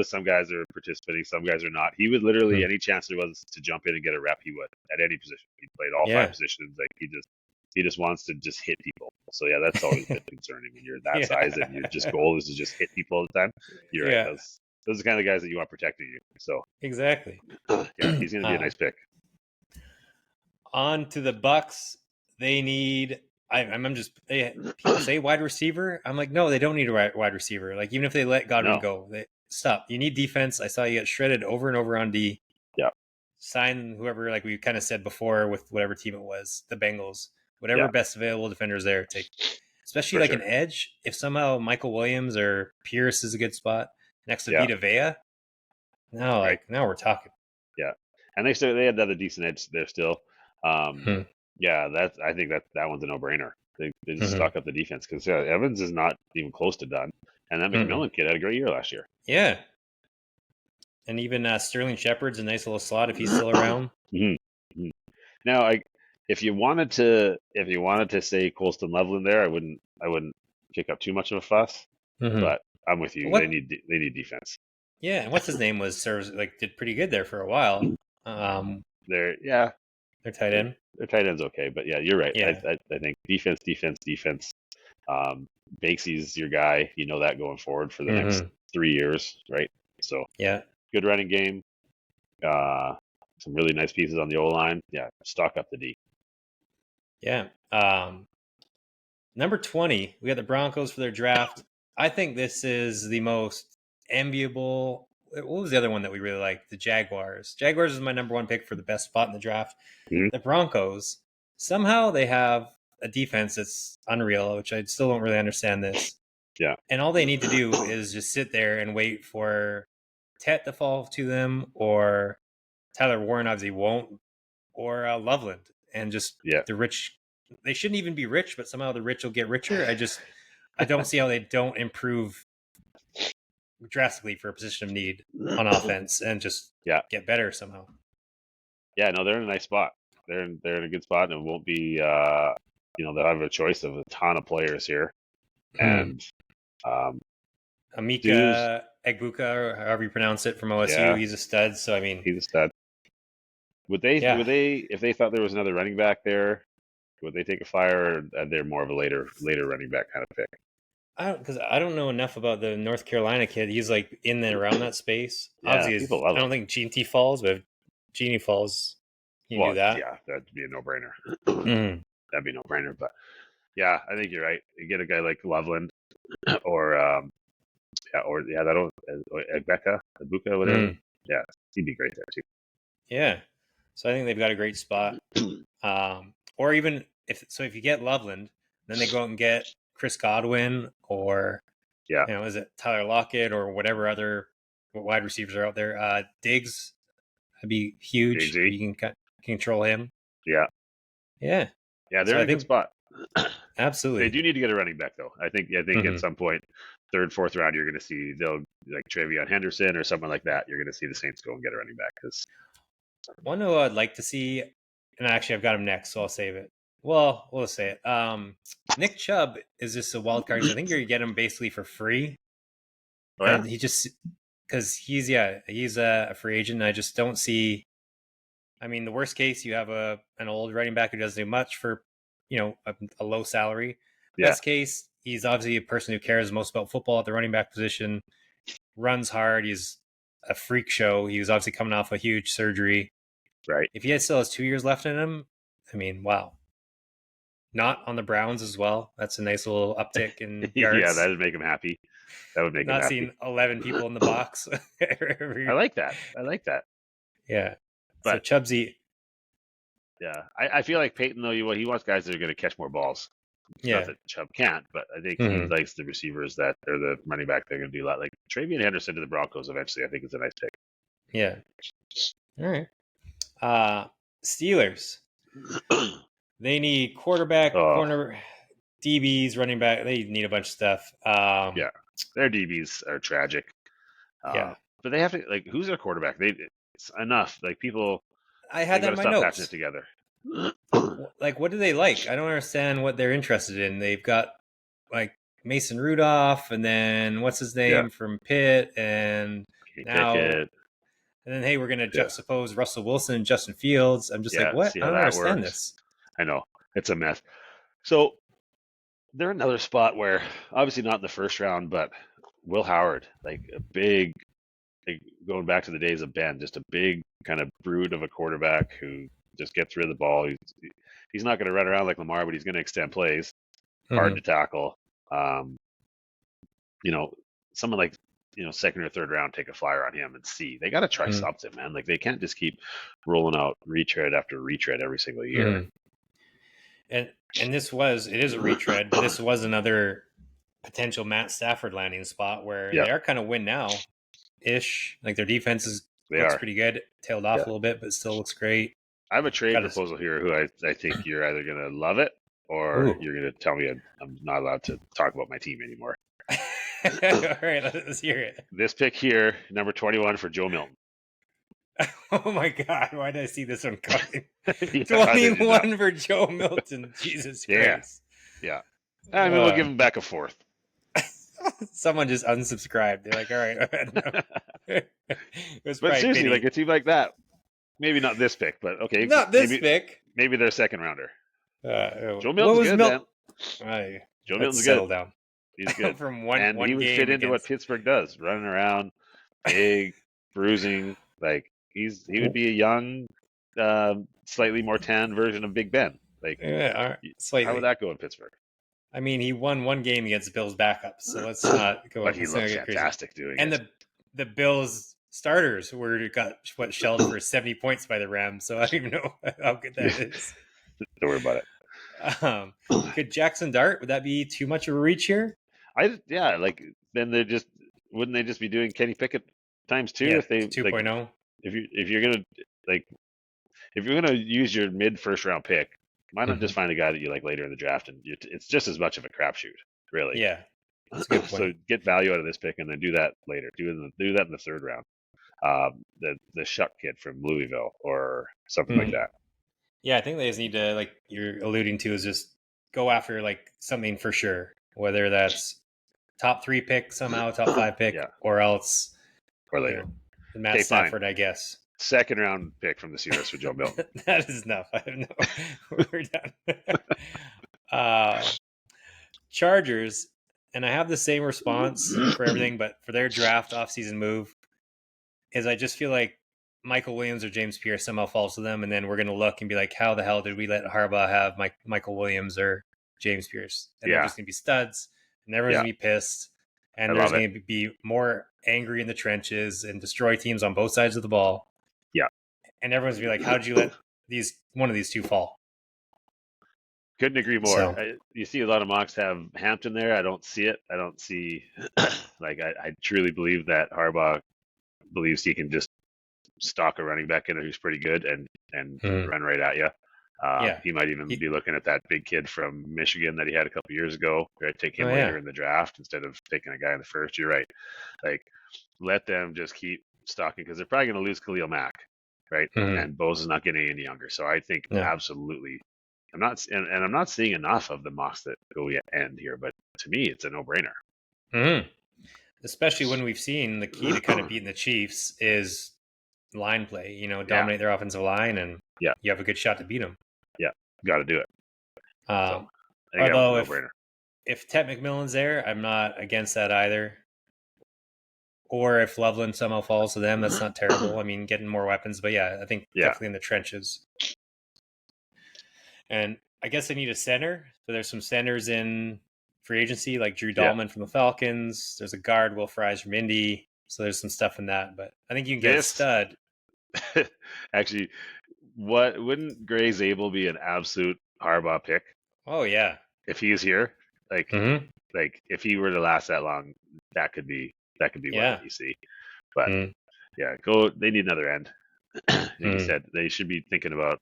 some guys are participating, some guys are not. He would literally, any chance there was to jump in and get a rep, he would at any position. He played all five yeah. positions. Like he just wants to just hit people. So yeah, that's always been concerning when you're that size and your just goal is to just hit people all the time. You're right. Yeah. Those are the kind of guys that you want protecting you. So Exactly. yeah, he's going to be a nice pick. On to the Bucks. They need. People say wide receiver. I'm like, no, they don't need a wide receiver. Like even if they let Godwin go, stop. You need defense. I saw you get shredded over and over on D. Yeah. Sign whoever, like we kind of said before, with whatever team it was, the Bengals. Whatever best available defenders there, take. Especially like an edge. If somehow Michael Williams or Pierce is a good spot next to Vita Vea, now we're talking. Yeah, and they had another decent edge there still. Yeah, I think that one's a no brainer. They just stock up the defense because Evans is not even close to done, and that McMillan kid had a great year last year. Yeah, and even Sterling Shepard's a nice little slot if he's still around. Mm-hmm. Now, if you wanted to say Colston Loveland there, I wouldn't kick up too much of a fuss. But I'm with you. They need defense. Yeah, and what's his name did pretty good there for a while. They're Their tight end. their tight end's okay, but yeah, you're right. Yeah. I think defense. Bakesy's your guy. You know that going forward for the next Mm-hmm. 3 years, right? So Yeah. good running game. Uh, some really nice pieces on the O line. Yeah, stock up the D. Yeah. Number 20, we got the Broncos for their draft. I think this is the most enviable. What was the other one that we really liked? The Jaguars. Jaguars is my number one pick for the best spot in the draft. Mhm. The Broncos, somehow they have a defense that's unreal, which I still don't really understand this. Yeah, And all they need to do is just sit there and wait for Tet to fall to them, or Tyler Warren obviously won't, or Loveland, and just yeah. the rich. They shouldn't even be rich, but somehow the rich will get richer. I don't see how they don't improve drastically for a position of need on offense and just Yeah, get better somehow. yeah. No, they're in a nice spot. They're in a good spot, and it won't be. They'll have a choice of a ton of players here, and um, dues. Amika Egbuka, or however you pronounce it, from OSU, Yeah, he's a stud. So I mean, he's a stud. Would they? yeah, If they thought there was another running back there, would they take a flyer? Or they're more of a later running back kind of pick. I don't know enough about the North Carolina kid. He's like in and around that space. Yeah, people love I him. don't think GT falls, but if Genie falls, you can Well, do that. yeah, that'd be a no-brainer. Mm. That'd be a no-brainer. But yeah, I think you're right. You get a guy like Loveland or that Ibuka, whatever. Mm. Yeah, he'd be great there too. Yeah. So I think they've got a great spot. Or even if you get Loveland, then they go out and get Chris Godwin, or Yeah, is it Tyler Lockett, or whatever other wide receivers are out there. Diggs would be huge if Diggsy. you can control him. Yeah, Yeah. yeah, they're So in I a good think spot. They absolutely. do need to get a running back though. I think at Mm-hmm. some point, third, fourth round, you're going to see they'll like Travion Henderson or someone like that. You're going to see the Saints go and get a running back because One who I'd like to see, and actually I've got him next, so I'll save it. Well, we'll say it. Nick Chubb is just a wild card. So I think you're get him basically for free, oh yeah, and he just because he's a free agent. And I just don't see. I mean, the worst case, you have an old running back who doesn't do much for a low salary. yeah, Best case, he's obviously a person who cares most about football at the running back position, runs hard. He's a freak show. He was obviously coming off a huge surgery. right. If he still has 2 years left in him, I mean, wow. Not on the Browns as well. That's a nice little uptick in Yeah, yards. that'd make him happy. That would make him Not happy. seeing 11 people in the box. I like that. Yeah. So But Chubbsy, yeah, I feel like Peyton though he wants guys that are going to catch more balls. Not yeah. that Chubb can't, but I think he Mm-hmm. likes the receivers that are the running back. They're going to do a lot. Like Travion Henderson to the Broncos eventually. I think is a nice pick. Yeah. All right. Steelers. They need quarterback, Oh corner, DBs, running back. They need a bunch of stuff. yeah, their DBs are tragic. Yeah. But they have to like who's their quarterback? It's enough. Like people, I they had that got in to my stop patching it notes. together. Like, what do they like? I don't understand what they're interested in. They've got like Mason Rudolph, and then what's his Yeah, name from Pitt, and Kenny now, Pickett. and then hey, we're gonna Yeah, juxtapose Russell Wilson and Justin Fields. I'm just like, yeah. what? See I how don't that understand works. this. I know it's a mess. So they're another spot where obviously not in the first round, but Will Howard, like a big, like going back to the days of Ben, just a big kind of brute of a quarterback who just gets rid of the ball. He's not going to run around like Lamar, but he's going to extend plays. Hard Mm-hmm. to tackle. You know, someone like second or third round, take a flyer on him and see. They got to try Mm-hmm. something, man. Like they can't just keep rolling out retread after retread every single year. Mm-hmm. And it is a retread, but this was another potential Matt Stafford landing spot where Yeah, they are kind of win now ish. Like their defense they looks are. pretty good, tailed off Yeah. a little bit, but still looks great. I have a trade Got us. proposal here who I think you're either going to love it or Ooh. you're going to tell me I'm not allowed to talk about my team anymore. All right, let's hear it. This pick here, number 21 for Joe Milton. Oh my God, why did I see this one coming? Yeah, 21 for Joe Milton. Jesus yeah, Christ. yeah. I mean, we'll give him back a fourth. Someone just unsubscribed. They're like, all right, no. It was But probably seriously, like pity. a team like that, maybe not this pick, but okay, Not this pick. maybe they're a second rounder. Joe What Milton's was good, man. Joe let's Milton's good. settle down. He's good, From and he one would fit game into what against. Pittsburgh does: running around, big, bruising. Like he would be a young, slightly more tan version of Big Ben. Like, how would Slightly. that go in Pittsburgh? I mean, he won one game against Bills backups, so let's not go. But he Let's not looked get crazy. fantastic doing And it. the Bills starters got shelled for 70 points by the Rams, so I don't even know how good that is. Don't worry about it. Could Jackson Dart? Would that be too much of a reach here? Like then wouldn't they just be doing Kenny Pickett times 2 if they 2.0? Like, if you're gonna use your mid first round pick, why not just find a guy that you like later in the draft, and it's just as much of a crapshoot, really. Yeah, that's a good point. So get value out of this pick and then do that later. Do that in the third round. The Shuck kid from Louisville or something like that. Yeah, I think they just need to, like you're alluding to, is just go after like something for sure, whether that's top 3 pick somehow, top 5 pick, or else or later. Matt Stafford, fine. I guess. Second round pick from the Steelers for Joe Milton. That is enough. I don't know. We're done. Chargers, and I have the same response for everything, but for their draft offseason move, is I just feel like Michael Williams or James Pierce somehow falls to them, and then we're going to look and be like, how the hell did we let Harbaugh have Michael Williams or James Pierce? And they're just going to be studs, and everyone's going to be pissed, and there's going to be more angry in the trenches and destroy teams on both sides of the ball. Yeah. And everyone's going to be like, how did you let one of these two fall? Couldn't agree more. So, you see a lot of mocks have Hampton there. I don't see it. I don't see I truly believe that Harbaugh believes he can just stock a running back in there who's pretty good and run right at you. He might even be looking at that big kid from Michigan that he had a couple years ago. Right, take him later in the draft instead of taking a guy in the first. You're right. Like, let them just keep stocking because they're probably going to lose Khalil Mack, right? And Bose is not getting any younger. So I think absolutely. I'm not seeing enough of the mocks that go end here, but to me, it's a no-brainer. Especially when we've seen the key to kind of beating the Chiefs is line play. Dominate their offensive line, and you have a good shot to beat them. Yeah, got to do it. Although if Ted McMillan's there, I'm not against that either. Or if Loveland somehow falls to them, that's not terrible. I mean, getting more weapons, but I think definitely in the trenches. And I guess they need a center. So there's some centers in free agency, like Drew Dahlman from the Falcons. There's a guard, Will Fries from Indy. So there's some stuff in that. But I think you can get a stud. Actually, wouldn't Gray Zabel be an absolute Harbaugh pick? Oh, yeah. If he's here, like if he were to last that long, that could be what you see. But they need another end. Like you said, they should be thinking about,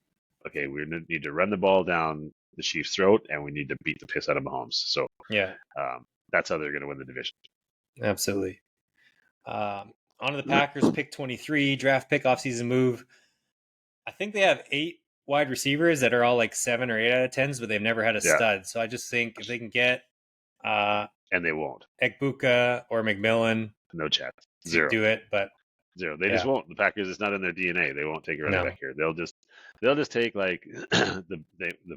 okay, we need to run the ball down the Chiefs' throat, and we need to beat the piss out of Mahomes. So that's how they're going to win the division. Absolutely. On to the Packers, pick 23, draft pick, offseason move. I think they have 8 wide receivers that are all like 7 or 8 out of 10s, but they've never had a stud. So I just think if they can get and they won't. Ekbuka or McMillan, no chance. Zero. Do it, but zero. They just won't. The Packers, it's not in their DNA. They won't take a running back here. They'll just take like the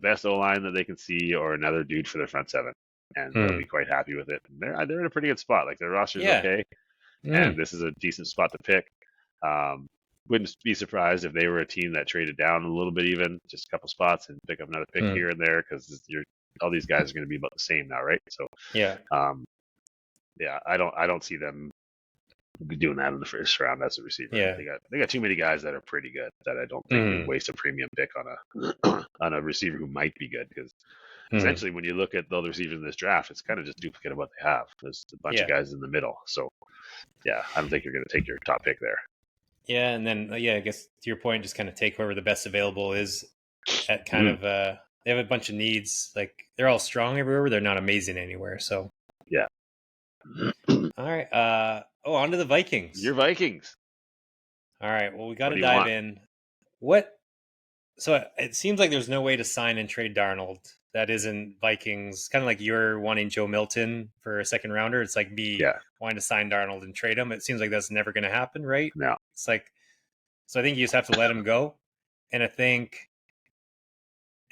best O line that they can see, or another dude for their front 7, and they'll be quite happy with it. And they're in a pretty good spot. Like, their roster's okay, and this is a decent spot to pick. Wouldn't be surprised if they were a team that traded down a little bit, even just a couple spots, and pick up another pick here and there, because all these guys are going to be about the same now, right? So I don't see them doing that in the first round as a receiver. They got too many guys that are pretty good that I don't think would waste a premium pick on a receiver who might be good, because essentially when you look at the other receivers in this draft, it's kind of just duplicate of what they have. There's a bunch of guys in the middle. So I don't think you're going to take your top pick there. Yeah, and then I guess to your point, just kind of take whoever the best available is at kind of they have a bunch of needs. Like, they're all strong everywhere, but they're not amazing anywhere. So all right. On to the Vikings. Your Vikings. All right. Well, we got to dive in. So it seems like there's no way to sign and trade Darnold. that isn't Vikings. Kind of like you're wanting Joe Milton for a second rounder. It's like me Yeah. wanting to sign Darnold and trade him. It seems like that's never going to happen, right? No. It's like, so I think you just have to let him go. And I think,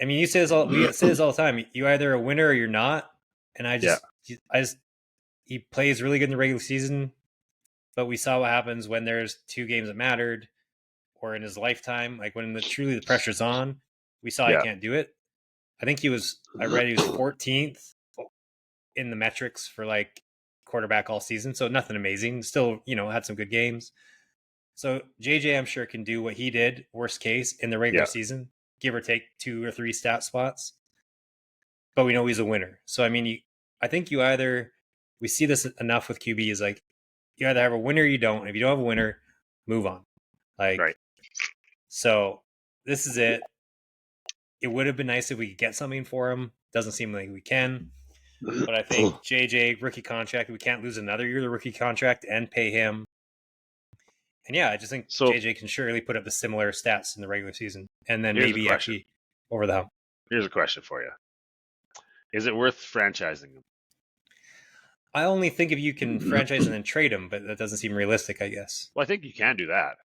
I mean, you say this all, we say this all the time. You're either a winner or you're not. And Yeah. he plays really good in the regular season, but we saw what happens when there's two games that mattered or in his lifetime, like when truly the pressure's on. We saw he Yeah. can't do it. I read he was 14th in the metrics for like quarterback all season. So nothing amazing. Still, had some good games. So JJ, I'm sure, can do what he did, worst case, in the regular Yeah. season, give or take 2 or 3 stat spots. But we know he's a winner. So, I mean, I think we see this enough with QB is like, you either have a winner or you don't. If you don't have a winner, move on. Like, Right. So this is it. It would have been nice if we could get something for him. Doesn't seem like we can. But I think JJ, rookie contract, we can't lose another year of the rookie contract and pay him. And yeah, I just think JJ can surely put up the similar stats in the regular season and then maybe actually over the hump. Here's a question for you. Is it worth franchising him? I only think if you can franchise and then trade him, but that doesn't seem realistic, I guess. Well, I think you can do that.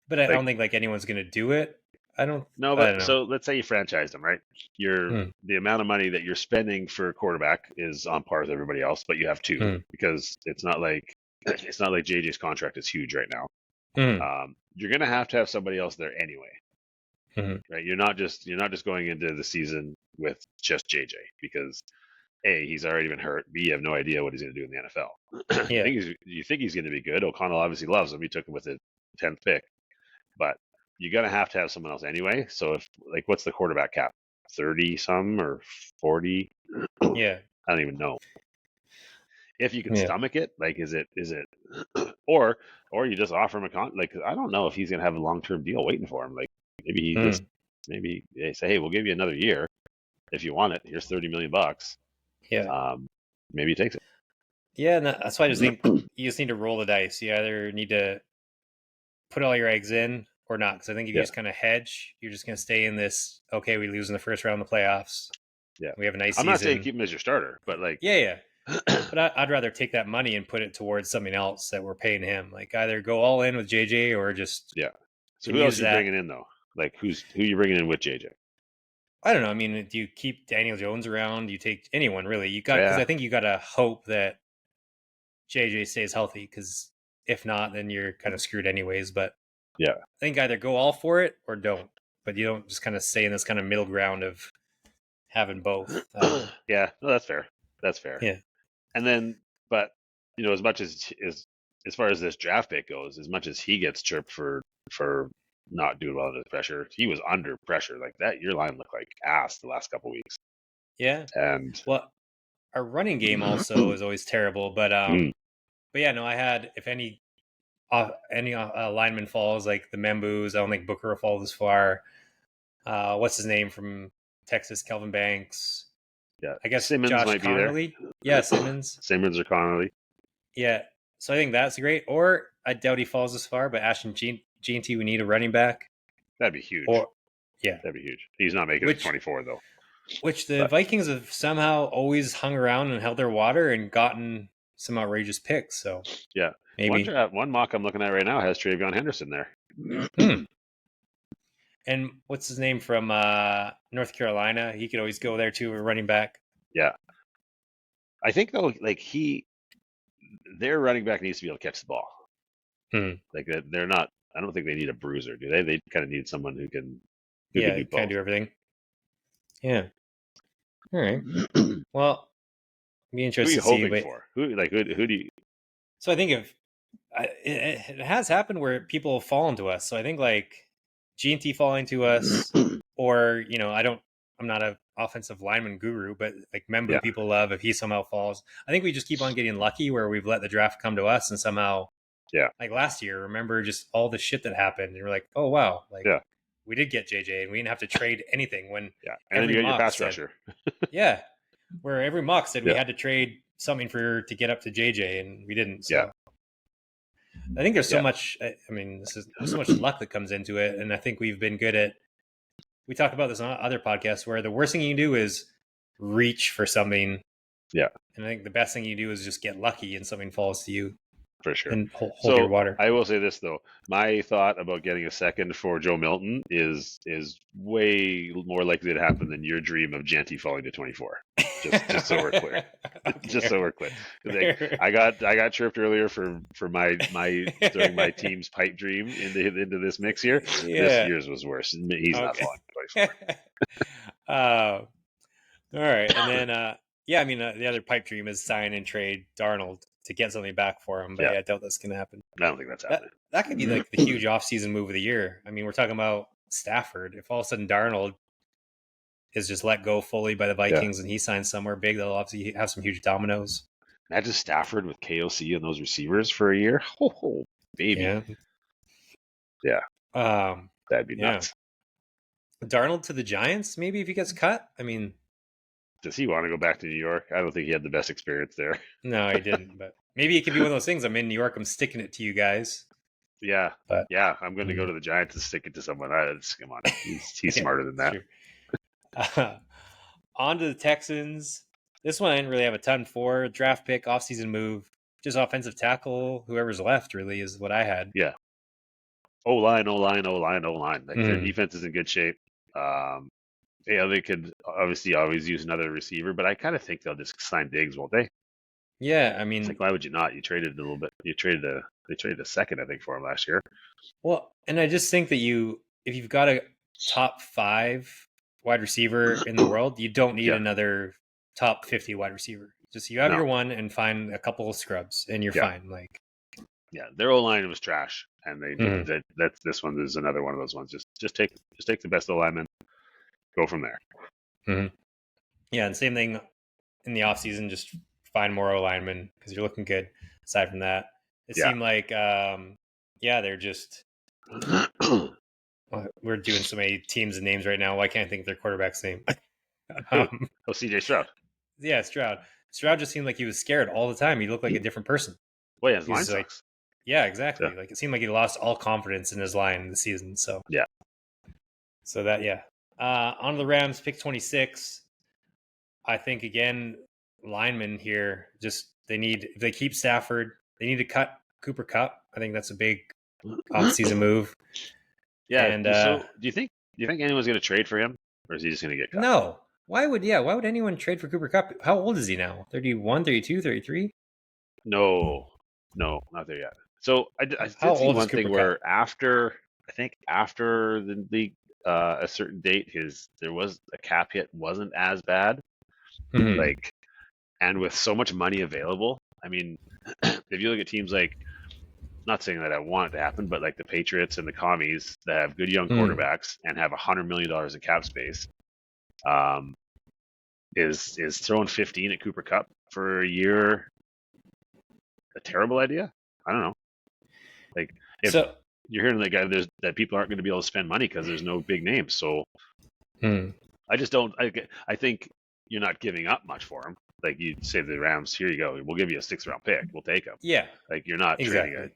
But I don't think like anyone's going to do it. I don't know. So let's say you franchised him, right? The amount of money that you're spending for a quarterback is on par with everybody else, but you have two because it's not like JJ's contract is huge right now. You're going to have somebody else there anyway, right? You're not just going into the season with just JJ because A, he's already been hurt. B, you have no idea what he's going to do in the NFL. Yeah. You think he's going to be good. O'Connell obviously loves him. He took him with the 10th pick, but you're going to have someone else anyway. So if what's the quarterback cap? 30 some or 40? Yeah. I don't even know. If you can stomach it, is it, or you just offer him I don't know if he's going to have a long-term deal waiting for him. Maybe maybe they say, hey, we'll give you another year if you want it. Here's $30 million. Yeah. Maybe he takes it. Yeah, and that's why I just think you just need to roll the dice. You either need to put all your eggs in or not. Because I think if you just kind of hedge, you're just going to stay in this. Okay, we lose in the first round of the playoffs. Yeah, we have a nice. I'm not saying keep him as your starter, but yeah. But I'd rather take that money and put it towards something else that we're paying him. Either go all in with JJ or just So who else are you bringing in though? Who you bringing in with JJ? I don't know. I mean, do you keep Daniel Jones around? Do you take anyone really? Because I think you got to hope that JJ stays healthy. Because if not, then you're kind of screwed anyways. But I think either go all for it or don't. But you don't just kind of stay in this kind of middle ground of having both. Yeah, no, that's fair. That's fair. Yeah. And then, but as much as far as this draft pick goes, as much as he gets chirped for not doing well under pressure, he was under pressure. Your line looked like ass the last couple weeks. Yeah. And our running game also is always terrible. But yeah, no, I had if any lineman falls like the Membus, I don't think Booker will fall this far. What's his name from Texas? Kelvin Banks. Yeah, I guess Simmons Josh might Connolly. Be there. Yeah, Simmons. Simmons or Connolly. Yeah, so I think that's great. Or I doubt he falls this far, but Ashton Jeanty, we need a running back. That'd be huge. That'd be huge. He's not making it 24 though. Which the Vikings have somehow always hung around and held their water and gotten some outrageous picks. So yeah, maybe one mock I'm looking at right now has Travion Henderson there. And what's his name from North Carolina? He could always go there too, a running back. Yeah, I think though, their running back needs to be able to catch the ball. They're not. I don't think they need a bruiser, do they? They kind of need someone who can. Can do everything. Yeah. All right. Well, be interested to see. Who are you hoping for? Who do you? So I think it has happened where people have fallen to us. So I think GNT falling to us, or I'm not an offensive lineman guru, but Membu people love if he somehow falls. I think we just keep on getting lucky where we've let the draft come to us and somehow, like last year, remember just all the shit that happened, and we're like, oh wow, we did get JJ, and we didn't have to trade anything. When and then you get your pass rusher. Where every mock said we had to trade something to get up to JJ, and we didn't. So. I think there's so much. I mean, there's so much luck that comes into it, and I think we've been good at we talk about this on other podcasts where the worst thing you can do is reach for something. Yeah, and I think the best thing you do is just get lucky and something falls to you for sure. and hold your So water. I will say this though, my thought about getting a second for Joe Milton is way more likely to happen than your dream of Genty falling to 24. Just so we're clear. Just so we're clear. Like I got chirped earlier for my during my team's pipe dream into this mix here. This Yeah. year's was worse. He's not Okay. falling to 24. All right, and then yeah, I mean the other pipe dream is sign and trade Darnold to get something back for him, but Yeah, yeah, I doubt that's gonna happen. I don't think that's That happening. that could be like the huge offseason move of the year. I mean, we're talking about Stafford. If all of a sudden Darnold is just let go fully by the Yeah. Vikings and he signs somewhere big, they'll obviously have some huge dominoes. Imagine Stafford with KOC and those receivers for a year. Oh, baby. Yeah. Yeah. That'd be Yeah. nuts. Darnold to the Giants, maybe if he gets cut. I mean, Does he want to go back to New York? I don't think he had the best experience there. no, he didn't. But maybe it could be one of those things. I'm in New York. I'm sticking it to you guys. Yeah. But Yeah, I'm going to go to the Giants and stick it to someone. Come on. He's yeah, smarter than that. On to the Texans. This one I didn't really have a ton for. Draft pick, offseason move, just offensive tackle. Whoever's left really is what I had. Yeah. O-line. Like their defense is in good shape. Yeah, they could obviously always use another receiver, but I kind of think they'll just sign Diggs, won't they? Yeah, I It's mean, like, why would you not? You traded a little bit. They traded a second, I think, for him last year. well, and I just think that if you've got a top 5 wide receiver in the world, you don't need Yeah. another top 50 wide receiver. Just you have No. your one and find a couple of scrubs, and you're Yeah. fine. Like, yeah, their O-line was trash, and they needed that's this one is another one of those ones. Just take the best O-lineman, go from there. Yeah, and same thing in the offseason, just find more O-linemen because you're looking good. Aside from that, it seemed like, they're just. We're doing so many teams and names right now. Why can't I think of their quarterback's name? CJ Stroud. Yeah, Stroud. Stroud just seemed like he was scared all the time. He looked like a different person. Well, yeah, his line like, sucks. Yeah, exactly. Yeah. Like it seemed like he lost all confidence in his line this season. So yeah. So that on to the Rams, pick 26. I think again, linemen here just if they keep Stafford, they need to cut Cooper Kupp. I think that's a big off-season move. Yeah. And so do you think anyone's going to trade for him, or is he just going to get cut? No. Why would anyone trade for Cooper Kupp? How old is he now? 31, 32, 33? No, not there yet. So I did see one thing where after the a certain date, there was a cap hit wasn't as bad. Like, and with so much money available, I mean, if you look at teams like, not saying that I want it to happen, but like the Patriots and the Commies that have good young quarterbacks and have $100 million in cap space, is throwing 15 at Cooper Kupp for a year a terrible idea? I don't know. Like, if you're hearing that people aren't going to be able to spend money because there's no big names, so I just don't. I think you're not giving up much for him. Like, you say to the Rams, here you go, we'll give you a 6th-round pick, we'll take him. Yeah, like you're not trading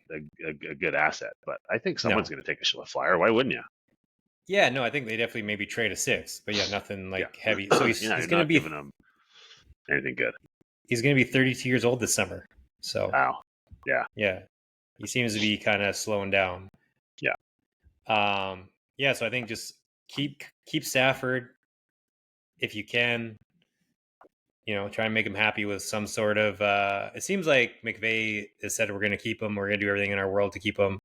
a good asset, but I think someone's going to take a flyer. Why wouldn't you? Yeah, no, I think they definitely maybe trade a 6th, but yeah, nothing like heavy. So he's going to be giving him anything good. He's going to be 32 years old this summer. So wow, yeah, he seems to be kind of slowing down. Yeah. So I think just keep Stafford if you can. Try and make him happy with some sort of. It seems like McVay has said we're going to keep him. We're going to do everything in our world to keep him.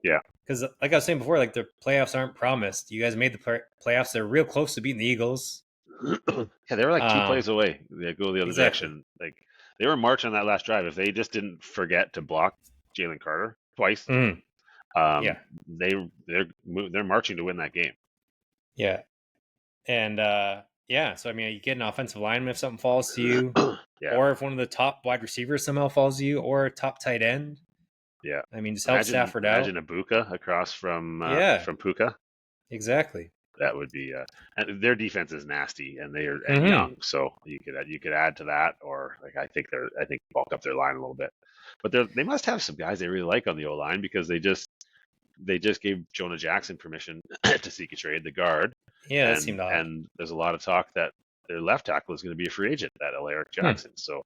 Yeah. Because like I was saying before, like the playoffs aren't promised. You guys made the playoffs. They're real close to beating the Eagles. Yeah, they were like 2 plays away. They go the other direction. Like, they were marching on that last drive. If they just didn't forget to block Jalen Carter twice, they're marching to win that game. Yeah. And so I mean, you get an offensive lineman if something falls to you, or if one of the top wide receivers somehow falls to you, or a top tight end. Yeah, I mean, just help Stafford out. Imagine Ibuka across from Puka. Exactly. That would be. And their defense is nasty, and they are young, so you could add to that, or like I think bulk up their line a little bit. But they must have some guys they really like on the O line, because they just gave Jonah Jackson permission to seek a trade, the guard. Yeah, that seemed odd. And there's a lot of talk that their left tackle is going to be a free agent, that Alaric Jackson. So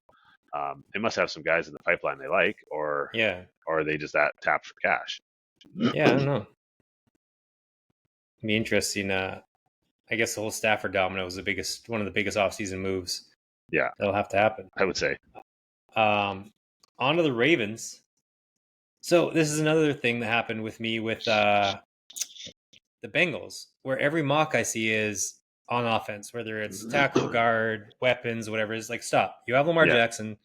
they must have some guys in the pipeline they like, or Yeah. are they just that tapped for cash? Yeah, I don't know. It'd be interesting. I guess the whole Stafford domino was one of the biggest offseason moves. Yeah, That'll have to happen. I would say. On to the Ravens. So this is another thing that happened with me with the Bengals, where every mock I see is on offense, whether it's tackle, guard, weapons, whatever. It's like, stop. You have Lamar Yeah. Jackson.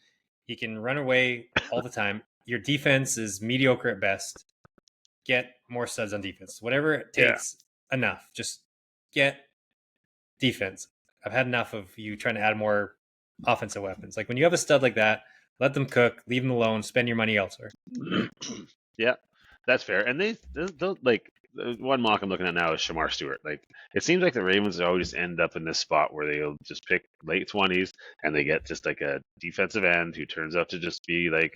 He can run away all the time. Your defense is mediocre at best. Get more studs on defense. Whatever it takes, enough. Just get defense. I've had enough of you trying to add more offensive weapons. Like when you have a stud like that, let them cook, leave them alone, spend your money elsewhere. Yeah, that's fair. And they like the one mock I'm looking at now is Shamar Stewart. Like it seems like the Ravens always end up in this spot where they'll just pick late 20s and they get just like a defensive end who turns out to just be like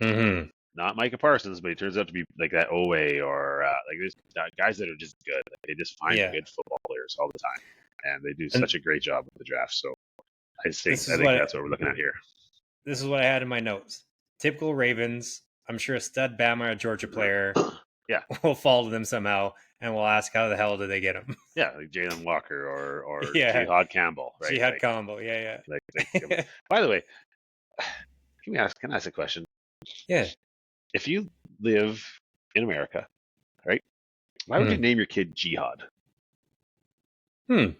not Micah Parsons, but he turns out to be like that Owe or like there's guys that are just good. Like, they just find good football players all the time, and they do such a great job with the draft. So I think that's what we're looking at here. This is what I had in my notes. Typical Ravens. I'm sure a stud Bama or Georgia player will fall to them somehow, and we'll ask how the hell did they get him? Yeah, like Jalen Walker or Jihad Campbell, right? Jihad Campbell, yeah. By the way, can I ask a question? Yeah. If you live in America, right? Why would you name your kid Jihad? Isn't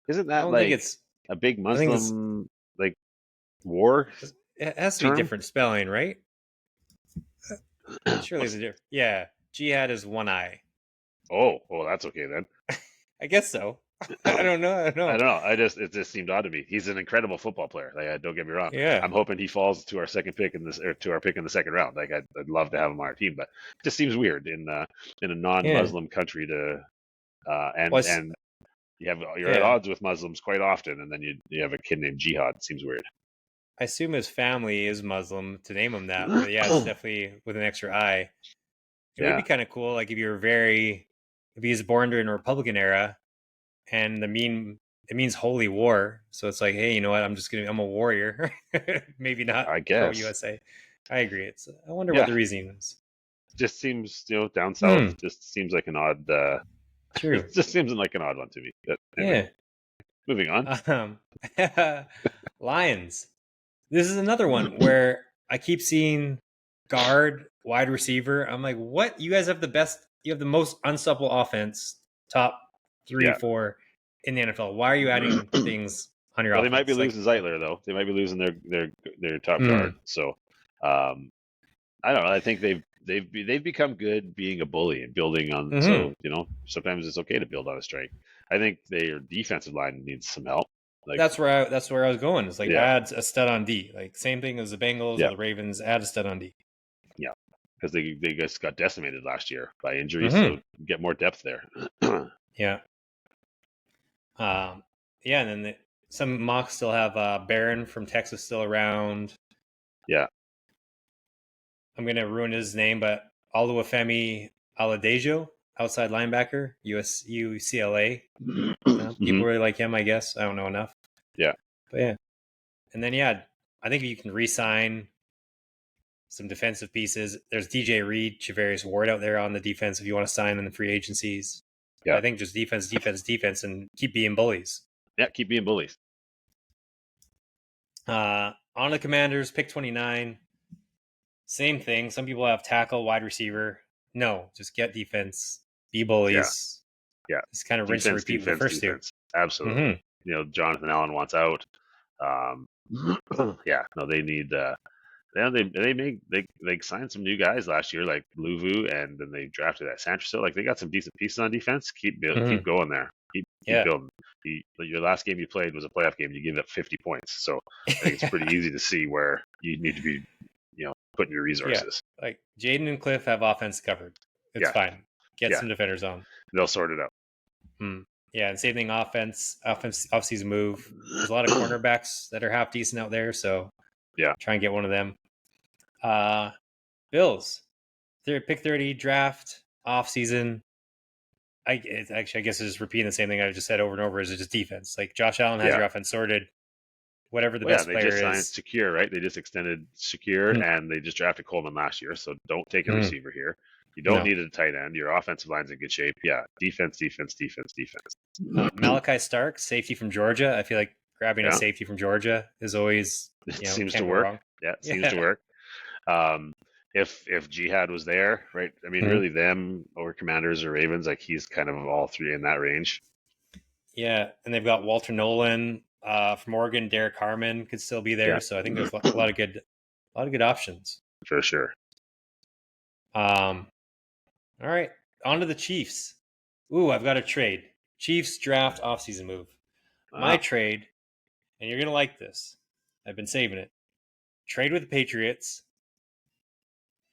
that like it's a big Muslim like war? It has to be different spelling, right? Surely it's a different. Yeah, Jihad is one eye. Oh, well, that's okay then. I guess so. I don't know. It just seemed odd to me. He's an incredible football player. Like, don't get me wrong. Yeah. I'm hoping he falls to our second pick to our pick in the second round. Like, I'd love to have him on our team, but it just seems weird in a non-Muslim country to and you're at odds with Muslims quite often, and then you have a kid named Jihad. It seems weird. I assume his family is Muslim to name him that, but yeah, it's definitely with an extra eye. It would be kind of cool, like if he was born during a Republican era, and it means holy war. So it's like, hey, you know what? I'm a warrior. Maybe not I guess. pro USA. I agree. I wonder what the reasoning is. Just seems, down south, just seems like an odd. True. It just seems like an odd one to me. But anyway, moving on. Lions. This is another one where I keep seeing guard, wide receiver. I'm like, what? You guys have you have the most unstoppable offense, top 3 or 4 in the NFL. Why are you adding things on your offense? They might be losing Zeitler though. They might be losing their top guard. So I don't know. I think they've become good being a bully and building on. So sometimes it's okay to build on a strength. I think their defensive line needs some help. Like, that's where I was going. It's like add a stud on D. Like same thing as the Bengals or the Ravens. Add a stud on D. Yeah, because they just got decimated last year by injuries. So get more depth there. Yeah. And then some mocks still have Barron from Texas still around. Yeah. I'm gonna ruin his name, but Oluwafemi Aladejo, outside linebacker, UCLA. People really like him, I guess. I don't know enough. Yeah. But yeah. And then I think you can re-sign some defensive pieces. There's DJ Reed, Chavarius Ward out there on the defense if you want to sign in the free agencies. Yeah. I think just defense, and keep being bullies. Yeah, keep being bullies. On the Commanders, pick 29. Same thing. Some people have tackle, wide receiver. No, just get defense, be bullies. Yeah. Just kind of rinse and repeat with the first two. Absolutely. Jonathan Allen wants out. They need they signed some new guys last year like Luvu, and then they drafted that Sanchez. So like they got some decent pieces on defense. Keep going there. Keep building. Your last game you played was a playoff game. You gave up 50 points. So I think it's pretty easy to see where you need to be, putting your resources. Yeah. Like Jaden and Cliff have offense covered. It's fine. Get some defenders on. They'll sort it out. Yeah, and same thing offense offseason move. There's a lot of cornerbacks that are half decent out there, so try and get one of them. Bills. Pick 30 draft offseason. I guess it's just repeating the same thing I just said over and over. Is it just defense? Like Josh Allen has Yeah. your offense sorted. Whatever the Well, yeah, best they player just signed is. Secure, right? They just extended Secure, Mm, and they just drafted Coleman last year. So don't take a mm, receiver here. You don't no. need a tight end. Your offensive line's in good shape. Yeah, defense, defense, defense, defense. Malachi Stark, safety from Georgia. I feel like grabbing a Yeah, safety from Georgia is always, it seems to can't go work. wrong. Yeah, it seems to Yeah. work. Um, if Jihad was there, right? I mean, Mhm. really, them or Commanders or Ravens, like he's kind of all three in that range Yeah. And they've got Walter Nolan from Oregon. Derek Harmon could still be there. Yeah, So I think there's a lot of good options. for sure. Um, all right. On to the Chiefs. Ooh, I've got a trade. Chiefs draft offseason move. My Ah, trade, and you're going to like this. I've been saving it. Trade with the Patriots.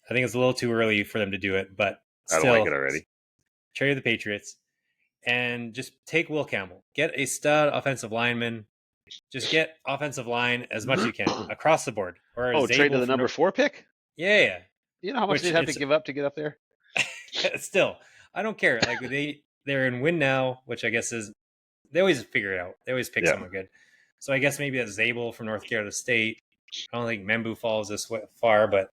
I think it's a little too early for them to do it, but I don't like still, it already. trade with the Patriots and just take Will Campbell. Get a stud offensive lineman. Just get offensive line as much as you can across the board. Or Oh, trade to Zabel the from number 4 pick? yeah. You know how much Which they'd have to it's give up to get up there? still I don't care. Like they're in win now, which I guess is they always figure it out. They always pick Yeah, someone good. So I guess maybe that's Zabel from North Carolina State. I don't think Membu falls this far, but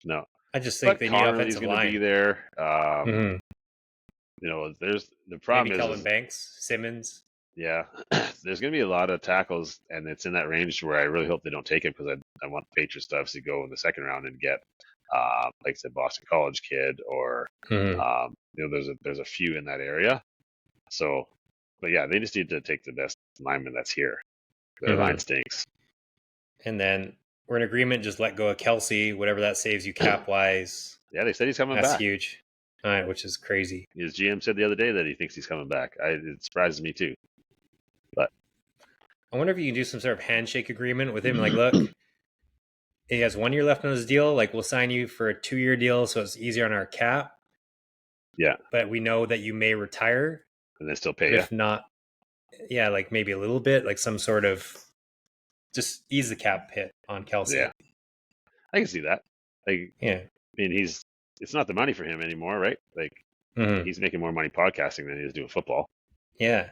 no. I just think But they need Connerly's offensive going to be line. there. Mm-hmm. There's the Maybe problem Kelvin is Banks, Simmons. yeah, there's going to be a lot of tackles, and it's in that range where I really hope they don't take it because I want the Patriots to obviously go in the second round and get, like I said, Boston College kid or, Mm-hmm. there's a few in that area. So, but yeah, they just need to take the best lineman that's here. Their line Mm-hmm. stinks. And then we're in agreement. Just let go of Kelsey, whatever that saves you cap wise. Yeah, they said he's coming That's back. huge. All right, which is crazy. His GM said the other day that he thinks he's coming back. It surprises me too. But I wonder if you can do some sort of handshake agreement with him. Like, look, he has 1 year left on his deal. Like, we'll sign you for a 2 year deal, so it's easier on our cap. yeah, But we know that you may retire. and they still But pay you. if not, yeah, like maybe a little bit, like some sort of just ease the cap hit on Yeah, Kelsey. I can see that. Like, Yeah. I mean, it's not the money for him anymore, right? Like, Mm-hmm. he's making more money podcasting than he is doing football. Yeah.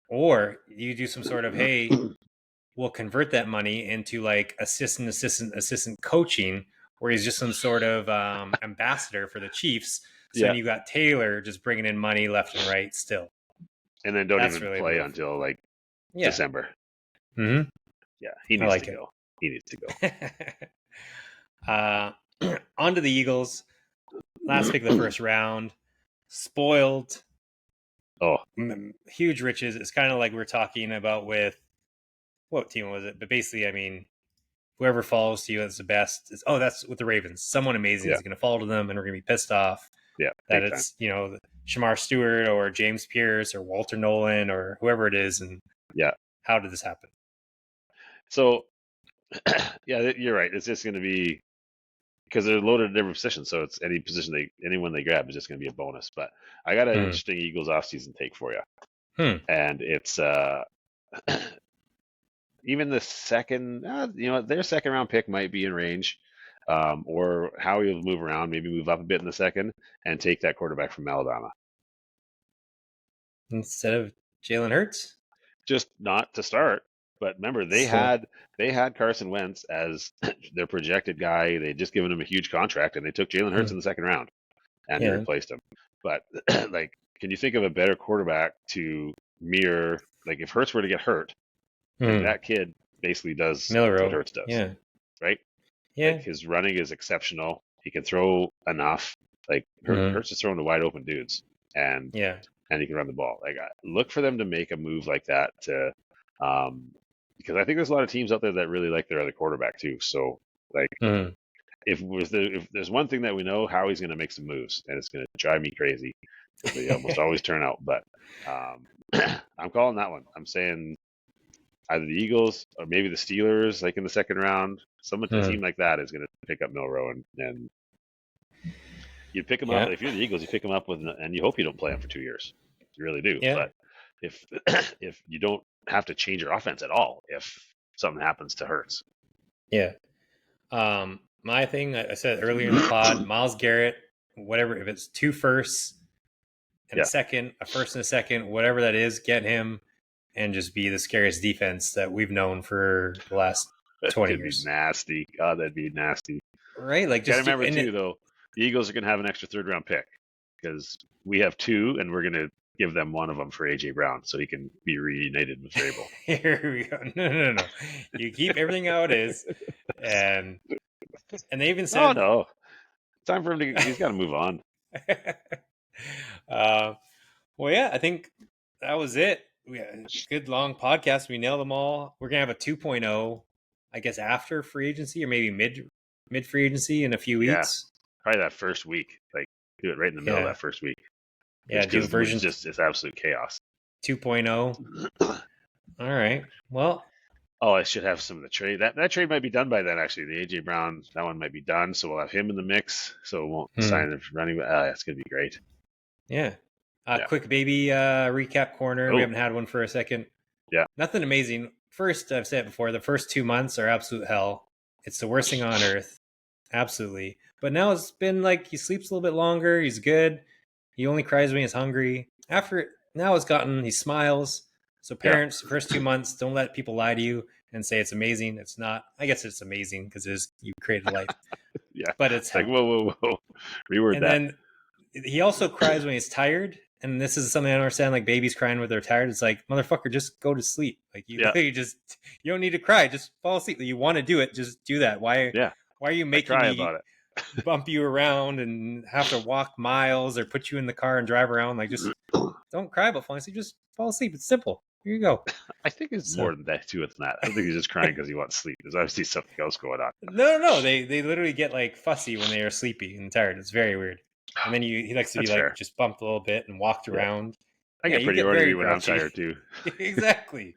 Or you do some sort of, hey, we'll convert that money into like assistant coaching, where he's just some sort of ambassador for the Chiefs. So Yeah, then you got Taylor just bringing in money left and right still. and then don't That's even really a play move. until like Yeah. December. Mm-hmm. Yeah, he I needs like to it. go. He needs to go. On to the Eagles. Last pick of the first round. Spoiled. Oh, Huge riches. It's kind of like we're talking about with what team was it? But basically, I mean, whoever falls to you as the best is that's with the Ravens. Someone amazing yeah, is going to fall to them, and we're going to be pissed off yeah, that big time. it's Shamar Stewart or James Pierce or Walter Nolan or whoever it is. And Yeah. how did this happen? So, yeah, you're right. It's just going to be because they're loaded at different positions, so it's anyone they grab is just going to be a bonus. But I got an interesting Eagles offseason take for you, and it's even the second, their second round pick might be in range, or how he'll move around, maybe move up a bit in the second and take that quarterback from Alabama. Instead of Jalen Hurts? Just not to start, but remember So, they had Carson Wentz as their projected guy. They'd just given him a huge contract, and they took Jalen Hurts in the second round, and he yeah. replaced him. But like, can you think of a better quarterback to mirror? Like, if Hurts were to get hurt, like that kid basically does what Milrow. Hurts does, Yeah. right? Like Yeah. his running is exceptional. He can throw enough. Like Hurts is throwing to wide open dudes, and Yeah. he can run the ball. Like, look for them to make a move like that to, because I think there's a lot of teams out there that really like their other quarterback too. So like, if there's one thing that we know, Howie's going to make some moves, and it's going to drive me crazy because they almost always turn out. But I'm calling that one. I'm saying either the Eagles or maybe the Steelers, like in the second round. A team like that is going to pick up Milrow, and you pick him up. Yeah. If you're the Eagles, you pick him up and you hope you don't play him for 2 years. You really do. Yeah. But if if you don't have to change your offense at all, if something happens to Hurts. Yeah. My thing, I said earlier in the pod, Miles Garrett, whatever, if it's 2 firsts and a second, a first and a second, whatever that is, get him and just be the scariest defense that we've known for the last That 20 could be years. nasty. God, that'd be nasty. Right? Like, Gotta just remember too, though, the Eagles are gonna have an extra third round pick because we have two, and we're gonna give them one of them for AJ Brown so he can be reunited with Vrabel. Here we go. No. You keep everything how it is, and they even said, Oh no, time for him to. He's got to move on. well, yeah, I think that was it. We had a good long podcast. We nailed them all. We're gonna have a 2.0, I guess, after free agency or maybe mid free agency in a few weeks. Probably that first week. Like do it right in the middle of that first week. Yeah, do version it's absolute chaos. 2.0. All right. Well. Oh, I should have some of the trade. That trade might be done by then. Actually, the AJ Brown, that one might be done. So we'll have him in the mix. So it won't sign the running. That's gonna be great. Yeah. Quick baby recap corner. We haven't had one for a second. Yeah. Nothing amazing. First, I've said it before, the first 2 months are absolute hell. It's the worst thing on earth. Absolutely. But now it's been like he sleeps a little bit longer. He's good. He only cries when he's hungry. He smiles. So parents, the first 2 months, don't let people lie to you and say it's amazing. It's not. I guess it's amazing because you created life. Yeah. But it's like, whoa. Reword and that. And then he also cries when he's tired. And this is something I don't understand. Like babies crying when they're tired. It's like, motherfucker, just go to sleep. Like you don't need to cry. Just fall asleep. You want to do it, just do that. Why are you making me about it? bump you around and have to walk miles or put you in the car and drive around? Like just don't cry about falling asleep. Just fall asleep. It's simple. Here you go. I think it's more than that to it than that. I don't think he's just crying because he wants sleep. There's obviously something else going on. No. They literally get like fussy when they are sleepy and tired. It's very weird. And then he likes to be like just bumped a little bit and walked around. I get pretty ornery when I'm tired too. Exactly.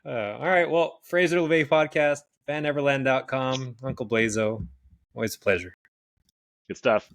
All right. Well, Fraser LeVay podcast, vaneverland.com, Uncle Blaiso. Always a pleasure. Good stuff.